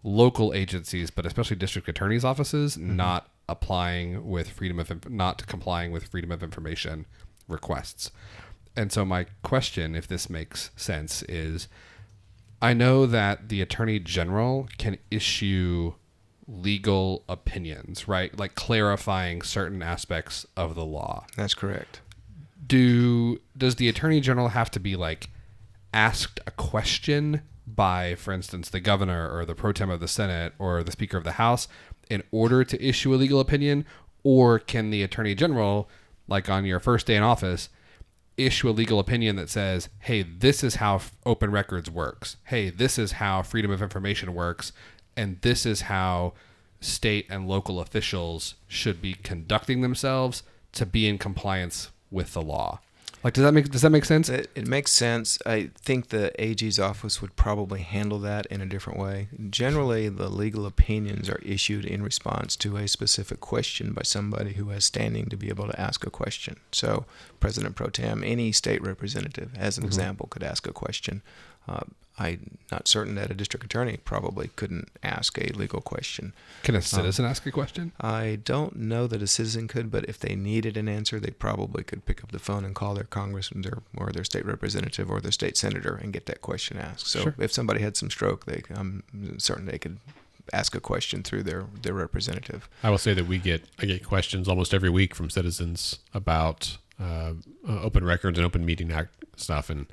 local agencies, but especially district attorneys' offices, not complying with freedom of information requests. And so my question, if this makes sense, is I know that the attorney general can issue legal opinions, right? Like clarifying certain aspects of the law. That's correct. Does the attorney general have to be like asked a question by, for instance, the governor or the pro tem of the Senate or the Speaker of the House in order to issue a legal opinion? Or can the attorney general, like on your first day in office, issue a legal opinion that says, hey, this is how open records works. Hey, this is how freedom of information works. And this is how state and local officials should be conducting themselves to be in compliance with the law. Like, does that make sense? It makes sense. I think the AG's office would probably handle that in a different way. Generally, the legal opinions are issued in response to a specific question by somebody who has standing to be able to ask a question. So, President Pro Tem, any state representative, as an example, could ask a question. I'm not certain that a district attorney probably couldn't ask a legal question. Can a citizen ask a question? I don't know that a citizen could, but if they needed an answer, they probably could pick up the phone and call their congressman or their state representative or their state senator and get that question asked. So Sure. if somebody had some stroke, I'm certain they could ask a question through their representative. I will say that I get questions almost every week from citizens about open records and open meeting act stuff, and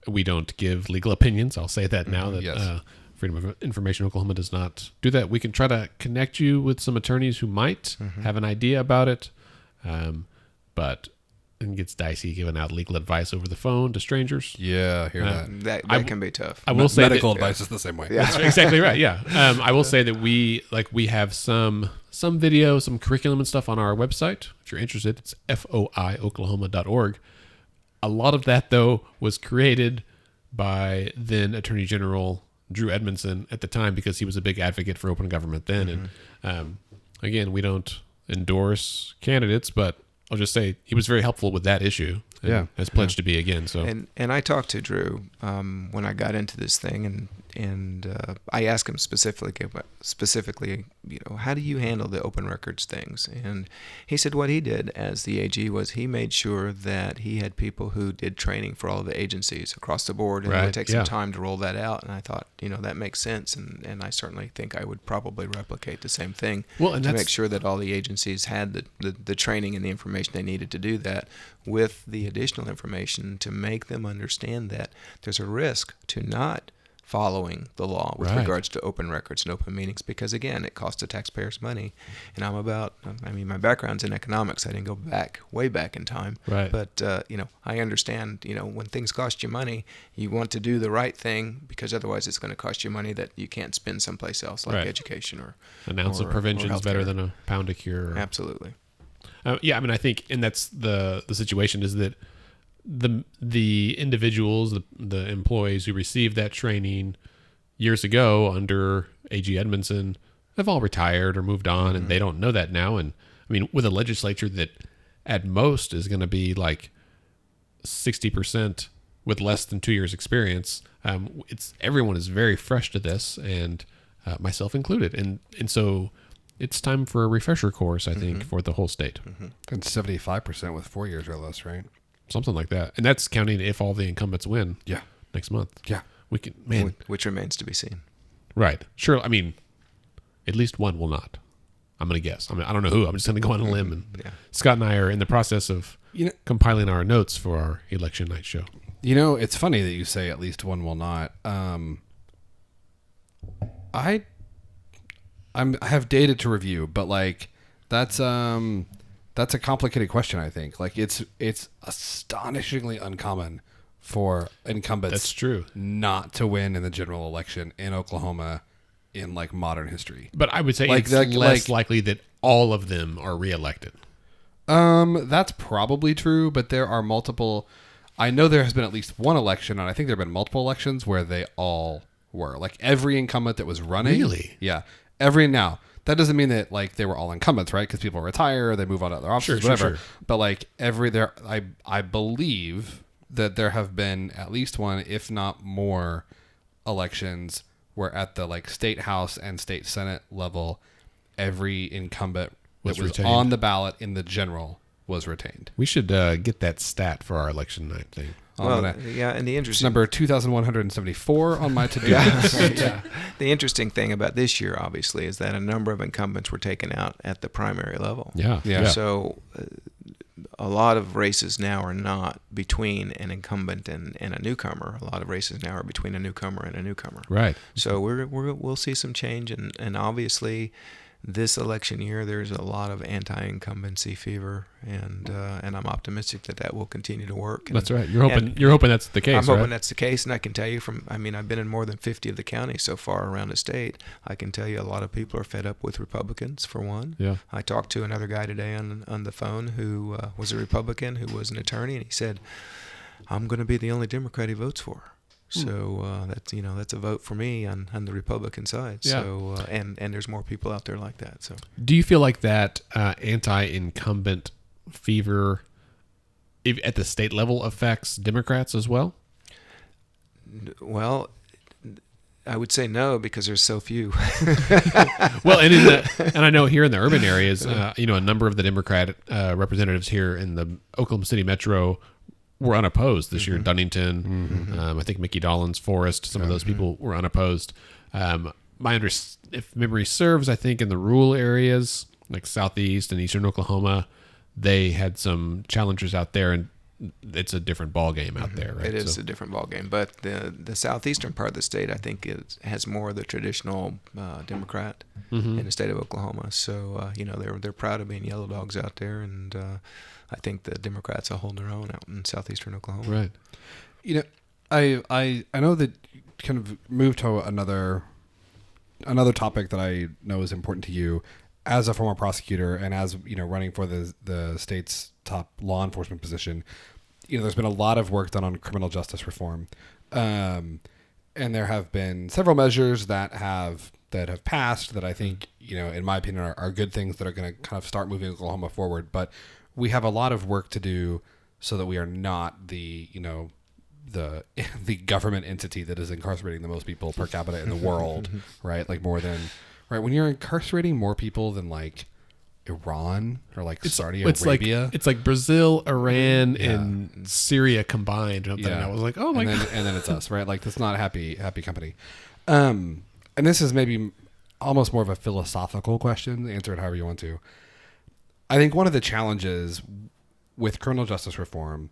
we don't give legal opinions. I'll say that now that Yes. Freedom of Information Oklahoma does not do that. We can try to connect you with some attorneys who might have an idea about it, but it gets dicey giving out legal advice over the phone to strangers. Yeah, I hear that. That can be tough. I will say Medical that, advice is the same way. Yeah. That's exactly right. Yeah. I will say that we have some video, some curriculum and stuff on our website. If you're interested, it's foioklahoma.org. A lot of that, though, was created by then Attorney General Drew Edmondson at the time because he was a big advocate for open government then. And again, we don't endorse candidates, but I'll just say he was very helpful with that issue. And Yeah. has pledged to be again. So And I talked to Drew when I got into this thing, and I asked him specifically, how do you handle the open records things? And he said what he did as the AG was he made sure that he had people who did training for all of the agencies across the board, and it would take some time to roll that out. And I thought, that makes sense, and I certainly think I would probably replicate the same thing to make sure that all the agencies had the training and the information they needed to do that, with the additional information to make them understand that there's a risk to not following the law with regards to open records and open meetings, because again, it costs the taxpayers money. And my background's in economics. I didn't go way back in time. Right. But, I understand, when things cost you money, you want to do the right thing, because otherwise it's going to cost you money that you can't spend someplace else, like education or an ounce of prevention is better than a pound of cure. Absolutely. I think, and that's the situation is that the individuals, the employees who received that training years ago under AG Edmondson have all retired or moved on, and they don't know that now. And with a legislature that at most is going to be like 60% with less than 2 years experience, everyone is very fresh to this, and myself included. And so it's time for a refresher course, I think, for the whole state. And 75% with 4 years or less, right? Something like that. And that's counting if all the incumbents win next month. Yeah. We can, Which remains to be seen. Right. Sure. At least one will not. I'm going to guess. I don't know who. I'm just going to go on a limb. And Scott and I are in the process of compiling our notes for our election night show. It's funny that you say at least one will not. I have data to review, but that's a complicated question. I think it's astonishingly uncommon for incumbents. That's true. Not to win in the general election in Oklahoma in modern history. But I would say it's less likely that all of them are reelected. That's probably true, but there are multiple. I know there has been at least one election, and I think there have been multiple elections where they all were. Every incumbent that was running. Really? Yeah. Now, that doesn't mean that they were all incumbents, right? Because people retire, they move on to other offices, whatever. Sure. But I believe that there have been at least one, if not more, elections where at the state house and state senate level, every incumbent that was on the ballot in the general was retained. We should get that stat for our election night thing. And the interesting number 2,174 on my to-do list. The interesting thing about this year, obviously, is that a number of incumbents were taken out at the primary level. Yeah. So a lot of races now are not between an incumbent and a newcomer. A lot of races now are between a newcomer and a newcomer. Right. So we'll see some change, and obviously this election year there's a lot of anti-incumbency fever, and I'm optimistic that will continue to work. And, that's right. You're hoping that's the case. I'm hoping that's the case, and I can tell you I've been in more than 50 of the counties so far around the state. I can tell you a lot of people are fed up with Republicans, for one. Yeah. I talked to another guy today on the phone who was a Republican, who was an attorney, and he said, "I'm going to be the only Democrat he votes for." So that's a vote for me on the Republican side. Yeah. So and there's more people out there like that. So do you feel like that anti-incumbent fever at the state level affects Democrats as well? Well, I would say no because there's so few. Well, and I know here in the urban areas, a number of the Democrat representatives here in the Oklahoma City metro were unopposed this year. Dunnington, I think Mickey Dolenz, Forrest, some of those people were unopposed. If memory serves, I think in the rural areas like southeast and eastern Oklahoma, they had some challengers out there, and it's a different ball game out there, right? It is a different ball game, but the southeastern part of the state, I think, has more of the traditional Democrat in the state of Oklahoma. So they're proud of being yellow dogs out there, and I think the Democrats will hold their own out in southeastern Oklahoma. Right. I know that kind of moved to another topic that I know is important to you as a former prosecutor and as running for the state's top law enforcement position. There's been a lot of work done on criminal justice reform, and there have been several measures that have passed that I think in my opinion are good things that are going to kind of start moving Oklahoma forward. But we have a lot of work to do so that we are not the the government entity that is incarcerating the most people per capita in the world, right? Like more than when you're incarcerating more people than like Iran or like Saudi Arabia. It's like Brazil, Iran, and Syria combined. And I was like, oh my God. And then it's us, right? Like that's not happy company. And this is maybe almost more of a philosophical question. Answer it however you want to. I think one of the challenges with criminal justice reform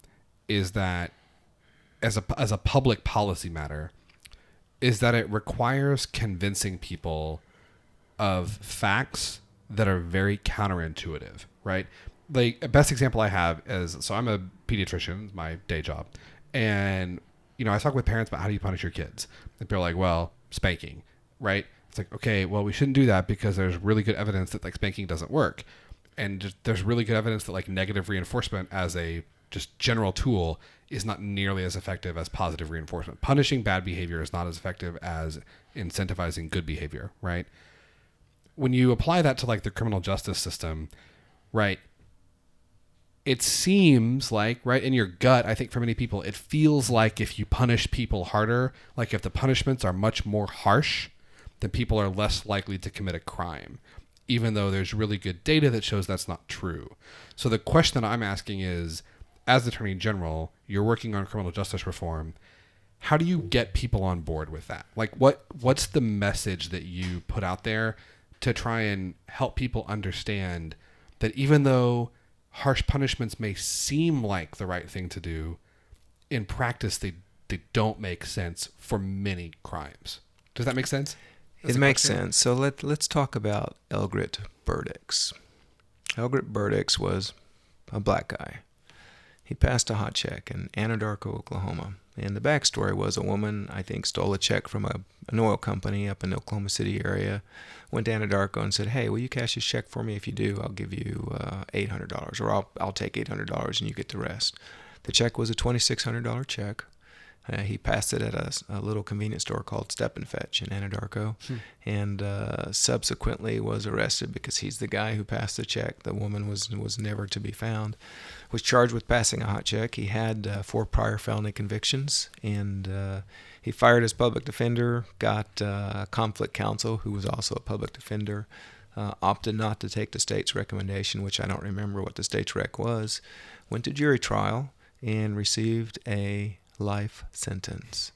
is that as a public policy matter is that it requires convincing people of facts that are very counterintuitive, right? The best example I have is, so I'm a pediatrician, my day job. And, I talk with parents about how do you punish your kids? And they're like, well, spanking, right? It's like, okay, well, we shouldn't do that because there's really good evidence that like spanking doesn't work. And there's really good evidence that like negative reinforcement as a just general tool is not nearly as effective as positive reinforcement. Punishing bad behavior is not as effective as incentivizing good behavior, right? When you apply that to like the criminal justice system, right, it seems like, right, in your gut, I think for many people, it feels like if you punish people harder, like if the punishments are much more harsh, then people are less likely to commit a crime, even though there's really good data that shows that's not true. So the question that I'm asking is, as Attorney General, you're working on criminal justice reform. How do you get people on board with that? Like what's the message that you put out there to try and help people understand that even though harsh punishments may seem like the right thing to do, in practice they don't make sense for many crimes. Does that make sense? It makes sense. So let's talk about Elgrit Burdix. Elgrit Burdix was a black guy. He passed a hot check in Anadarko, Oklahoma. And the backstory was a woman, I think, stole a check from an oil company up in the Oklahoma City area, went to Anadarko and said, hey, will you cash this check for me? If you do, I'll give you $800, or I'll take $800 and you get the rest. The check was a $2,600 check. He passed it at a little convenience store called Step and Fetch in Anadarko, and subsequently was arrested because he's the guy who passed the check. The woman was never to be found. Was charged with passing a hot check. He had 4 prior felony convictions, and he fired his public defender, got conflict counsel, who was also a public defender, opted not to take the state's recommendation, which I don't remember what the state's rec was, went to jury trial, and received a life sentence.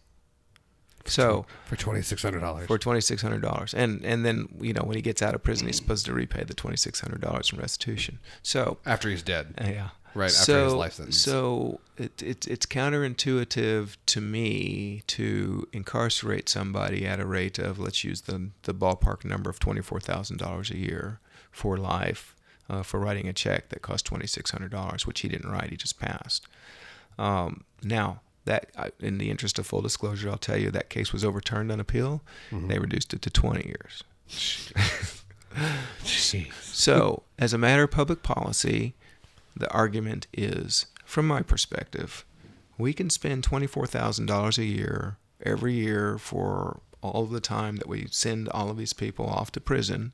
So for $2,600. For $2,600, and then when he gets out of prison, he's supposed to repay the $2,600 in restitution. So after he's dead, yeah, right after his life sentence. So it's counterintuitive to me to incarcerate somebody at a rate of, let's use the ballpark number of $24,000 a year for life, for writing a check that cost $2,600, which he didn't write, he just passed. Now, that, in the interest of full disclosure, I'll tell you that case was overturned on appeal. Mm-hmm. They reduced it to 20 years. Jeez. So, as a matter of public policy, the argument is, from my perspective, we can spend $24,000 a year every year for all of the time that we send all of these people off to prison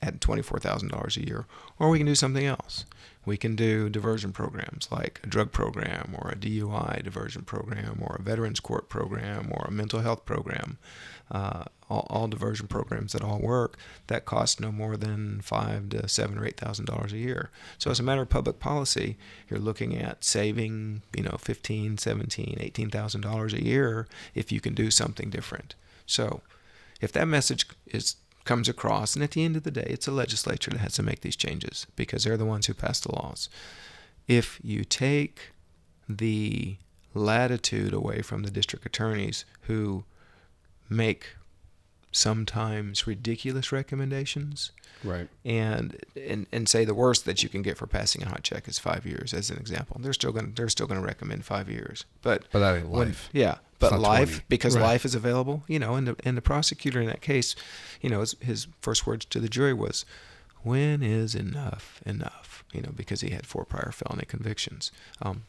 at $24,000 a year, or we can do something else. We can do diversion programs like a drug program or a DUI diversion program or a veterans court program or a mental health program. All diversion programs that all work, that cost no more than $5,000 to $7,000 or $8,000 a year. So as a matter of public policy, you're looking at saving, $15,000, $17,000, $18,000 a year if you can do something different. So if that message comes across, and at the end of the day, it's the legislature that has to make these changes because they're the ones who pass the laws. If you take the latitude away from the district attorneys who make sometimes ridiculous recommendations, Right. and say the worst that you can get for passing a hot check is 5 years, as an example. They're still going to recommend 5 years, but that ain't life. But not life 20. because Right. life is available, and the prosecutor in that case, his first words to the jury was, "When is enough enough?" Because he had 4 prior felony convictions.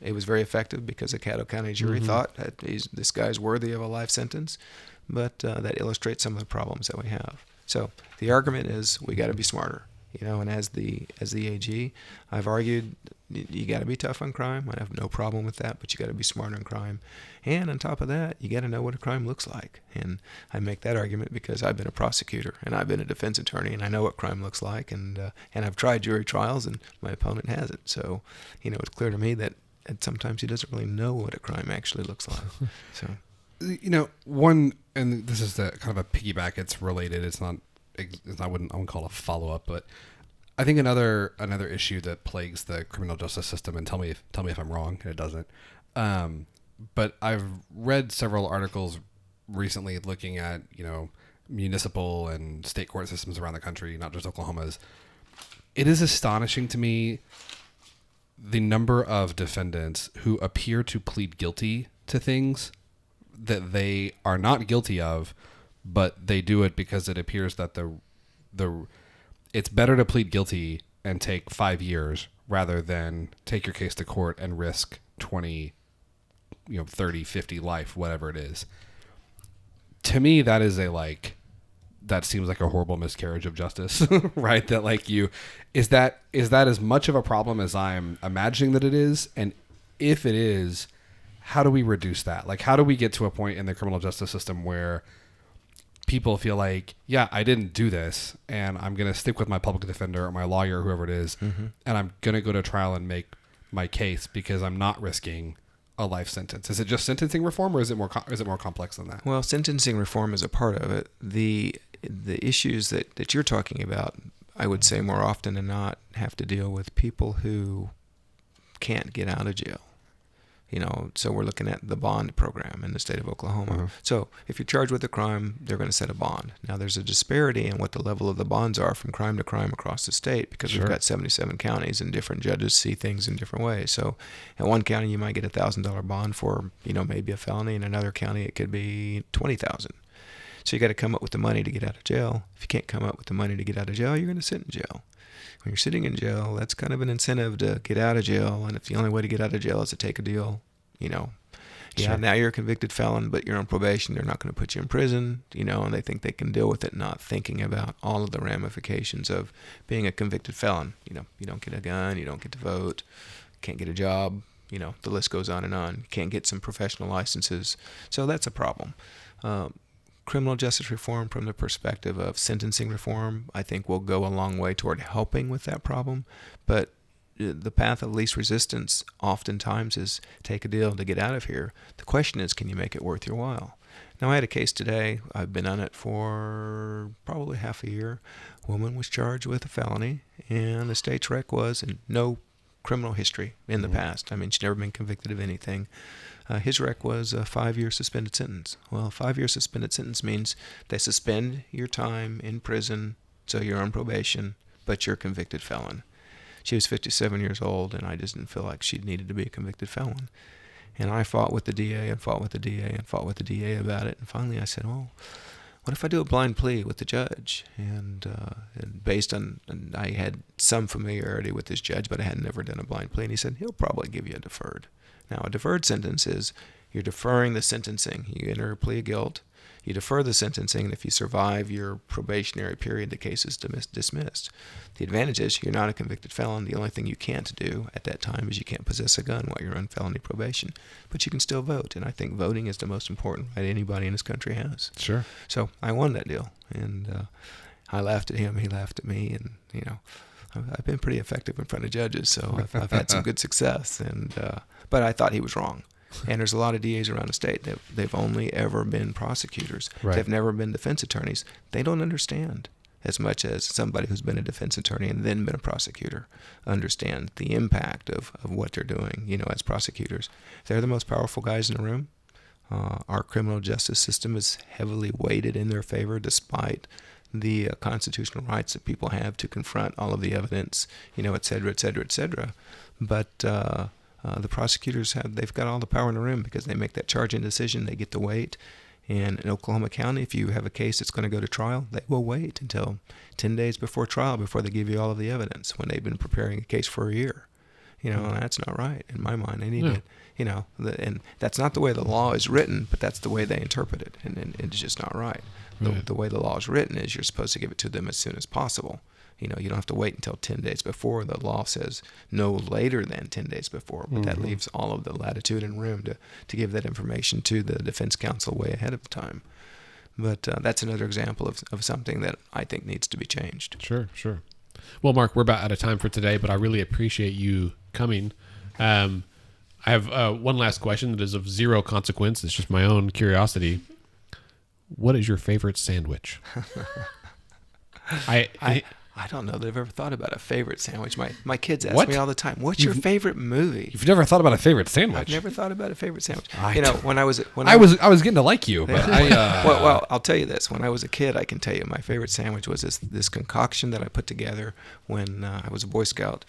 It was very effective because the Caddo County jury thought that this guy's worthy of a life sentence, but that illustrates some of the problems that we have. So the argument is we got to be smarter, and as the AG, I've argued you got to be tough on crime. I have no problem with that, but you got to be smarter on crime. And on top of that, you got to know what a crime looks like. And I make that argument because I've been a prosecutor and I've been a defense attorney and I know what crime looks like. And I've tried jury trials and my opponent hasn't. So, it's clear to me that sometimes he doesn't really know what a crime actually looks like. So, one, and this is the kind of a piggyback. It's related. I wouldn't call it a follow up, but I think another issue that plagues the criminal justice system, and tell me if I'm wrong, and it doesn't. But I've read several articles recently looking at municipal and state court systems around the country, not just Oklahoma's. It is astonishing to me the number of defendants who appear to plead guilty to things that they are not guilty of, but they do it because it appears that it's better to plead guilty and take 5 years rather than take your case to court and risk 20, 30, 50 life, whatever it is. To me, that is that seems like a horrible miscarriage of justice, right? That is that as much of a problem as I'm imagining that it is? And if it is, how do we reduce that? How do we get to a point in the criminal justice system where people feel like, yeah, I didn't do this, and I'm going to stick with my public defender or my lawyer, or whoever it is, and I'm going to go to trial and make my case because I'm not risking a life sentence. Is it just sentencing reform, or is it more complex than that? Well, sentencing reform is a part of it. The issues that you're talking about, I would say more often than not, have to deal with people who can't get out of jail. So we're looking at the bond program in the state of Oklahoma. So if you're charged with a crime, they're going to set a bond. Now, there's a disparity in what the level of the bonds are from crime to crime across the state because we've got 77 counties and different judges see things in different ways. So in one county, you might get $1,000 bond for, maybe a felony. In another county, it could be $20,000. So you got to come up with the money to get out of jail. If you can't come up with the money to get out of jail, you're going to sit in jail. When you're sitting in jail, that's kind of an incentive to get out of jail. And if the only way to get out of jail is to take a deal, now you're a convicted felon, but you're on probation. They're not going to put you in prison, and they think they can deal with it, not thinking about all of the ramifications of being a convicted felon. You don't get a gun, you don't get to vote, can't get a job, the list goes on and on. Can't get some professional licenses. So that's a problem. Criminal justice reform from the perspective of sentencing reform, I think will go a long way toward helping with that problem. But the path of least resistance oftentimes is take a deal to get out of here. The question is, can you make it worth your while? Now, I had a case today. I've been on it for probably half a year. A woman was charged with a felony, and the state's rec was, and no criminal history in the past. I mean, she'd never been convicted of anything. His rec was a 5-year suspended sentence. Well, a 5-year suspended sentence means they suspend your time in prison, so you're on probation, but you're a convicted felon. She was 57 years old, and I just didn't feel like she needed to be a convicted felon. And I fought with the DA and fought with the DA and fought with the DA about it. And finally I said, well, what if I do a blind plea with the judge? And based on, and I had some familiarity with this judge, but I had never done a blind plea. And he said, he'll probably give you a deferred. Now, a deferred sentence is you're deferring the sentencing. You enter a plea of guilt. You defer the sentencing, and if you survive your probationary period, the case is dismissed. The advantage is you're not a convicted felon. The only thing you can't do at that time is you can't possess a gun while you're on felony probation. But you can still vote, and I think voting is the most important right anybody in this country has. Sure. So I won that deal, and I laughed at him, he laughed at me, and, you know, I've been pretty effective in front of judges, so I've had some good success. But I thought he was wrong. And there's a lot of DAs around the state that they've only ever been prosecutors. Right. They've never been defense attorneys. They don't understand as much as somebody who's been a defense attorney and then been a prosecutor understand the impact of what they're doing, you know, as prosecutors. They're the most powerful guys in the room. Our criminal justice system is heavily weighted in their favor despite the constitutional rights that people have to confront all of the evidence, you know, et cetera, et cetera, et cetera. But the prosecutors they've got all the power in the room because they make that charging decision. They get to wait. And in Oklahoma County, if you have a case that's going to go to trial, they will wait until 10 days before trial before they give you all of the evidence when they've been preparing a case for a year. You know, and that's not right in my mind. They need to, you know, and that's not the way the law is written, but that's the way they interpret it. And it's just not right. The way the law is written is you're supposed to give it to them as soon as possible. You know, you don't have to wait until 10 days before. The law says no later than 10 days before, but that leaves all of the latitude and room to give that information to the defense counsel way ahead of time. But that's another example of something that I think needs to be changed. Sure. Well, Mark, we're about out of time for today, but I really appreciate you coming. I have one last question that is of zero consequence. It's just my own curiosity. What is your favorite sandwich? I don't know that I've ever thought about a favorite sandwich. My kids ask me all the time, "What's your favorite movie?" You've never thought about a favorite sandwich? I've never thought about a favorite sandwich. I was getting to like you, but well, I'll tell you this. When I was a kid, I can tell you my favorite sandwich was this concoction that I put together when I was a Boy Scout.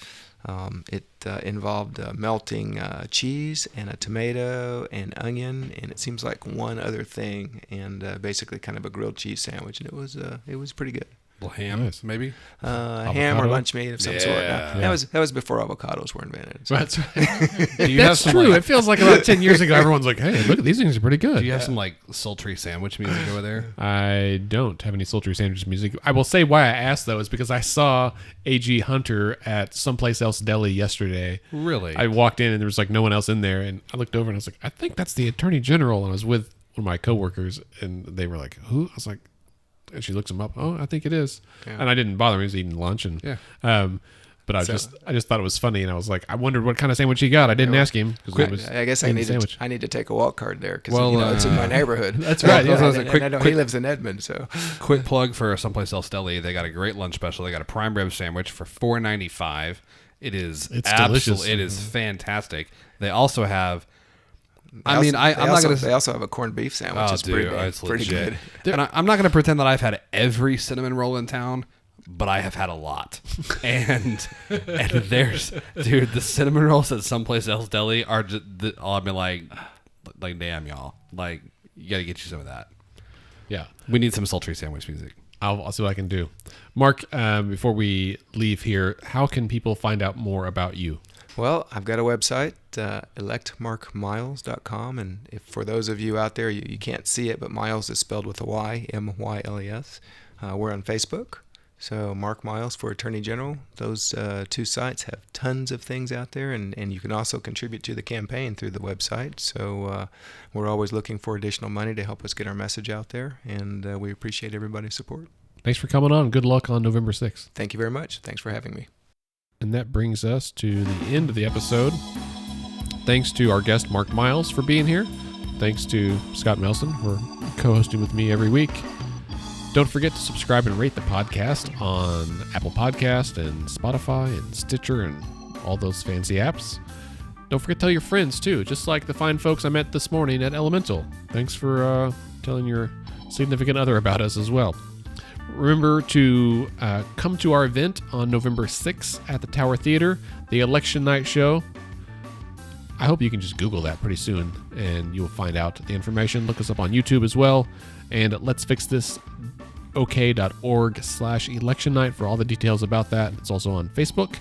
It involved melting cheese and a tomato and onion, and it seems like one other thing, and basically kind of a grilled cheese sandwich, and it was pretty good. Well, ham, maybe? Ham or lunch meat of some sort. That was before avocados were invented. So. That's right. That's true. It feels like about 10 years ago, everyone's like, hey, look, these things are pretty good. Do you have some like sultry sandwich music over there? I don't have any sultry sandwich music. I will say why I asked, though, is because I saw A.G. Hunter at Someplace Else Deli yesterday. Really? I walked in and there was like no one else in there. And I looked over and I was like, I think that's the Attorney General. And I was with one of my coworkers and they were like, who? I was like, and she looks him up. Oh, I think it is. Yeah. And I didn't bother him. He was eating lunch. And but I just thought it was funny. And I was like, I wondered what kind of sandwich he got. I didn't ask him. I guess I need to take a walk card there because it's in my neighborhood. That's right. I know he lives in Edmond. So quick plug for Someplace Else Deli. They got a great lunch special. They got a prime rib sandwich for $4.95. It's delicious. It is fantastic. They also have. I'm not gonna. They also have a corned beef sandwich. It's pretty good. And I'm not gonna pretend that I've had every cinnamon roll in town, but I have had a lot. and there's the cinnamon rolls at Someplace Else Deli are just. I've been like damn y'all, like you got to get you some of that. Yeah, we need some sultry sandwich music. I'll see what I can do. Mark, before we leave here, how can people find out more about you? Well, I've got a website, electmarkmyles.com, and if for those of you out there, you can't see it, but Myles is spelled with a Y, M-Y-L-E-S. We're on Facebook, so Mark Myles for Attorney General. Those two sites have tons of things out there, and you can also contribute to the campaign through the website. So we're always looking for additional money to help us get our message out there, and we appreciate everybody's support. Thanks for coming on. Good luck on November 6th. Thank you very much. Thanks for having me. And that brings us to the end of the episode. Thanks to our guest, Mark Myles, for being here. Thanks to Scott Melson for co-hosting with me every week. Don't forget to subscribe and rate the podcast on Apple Podcast and Spotify and Stitcher and all those fancy apps. Don't forget to tell your friends, too, just like the fine folks I met this morning at Elemental. Thanks for telling your significant other about us as well. Remember to come to our event on November 6th at the Tower Theater, the Election Night Show. I hope you can just Google that pretty soon, and you'll find out the information. Look us up on YouTube as well, and at letsfixthisorg.org/election night for all the details about that. It's also on Facebook.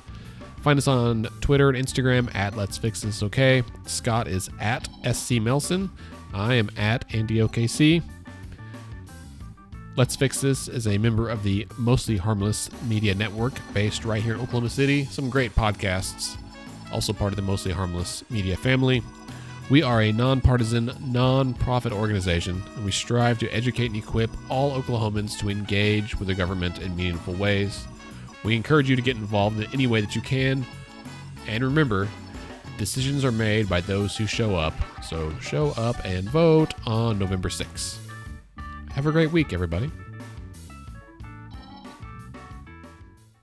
Find us on Twitter and Instagram at Let's Fix This OK. Scott is at SC Melson. I am at AndyOKC. Let's Fix This is a member of the Mostly Harmless Media Network based right here in Oklahoma City. Some great podcasts, also part of the Mostly Harmless Media family. We are a nonpartisan, non-profit organization, and we strive to educate and equip all Oklahomans to engage with the government in meaningful ways. We encourage you to get involved in any way that you can. And remember, decisions are made by those who show up. So show up and vote on November 6th. Have a great week, everybody.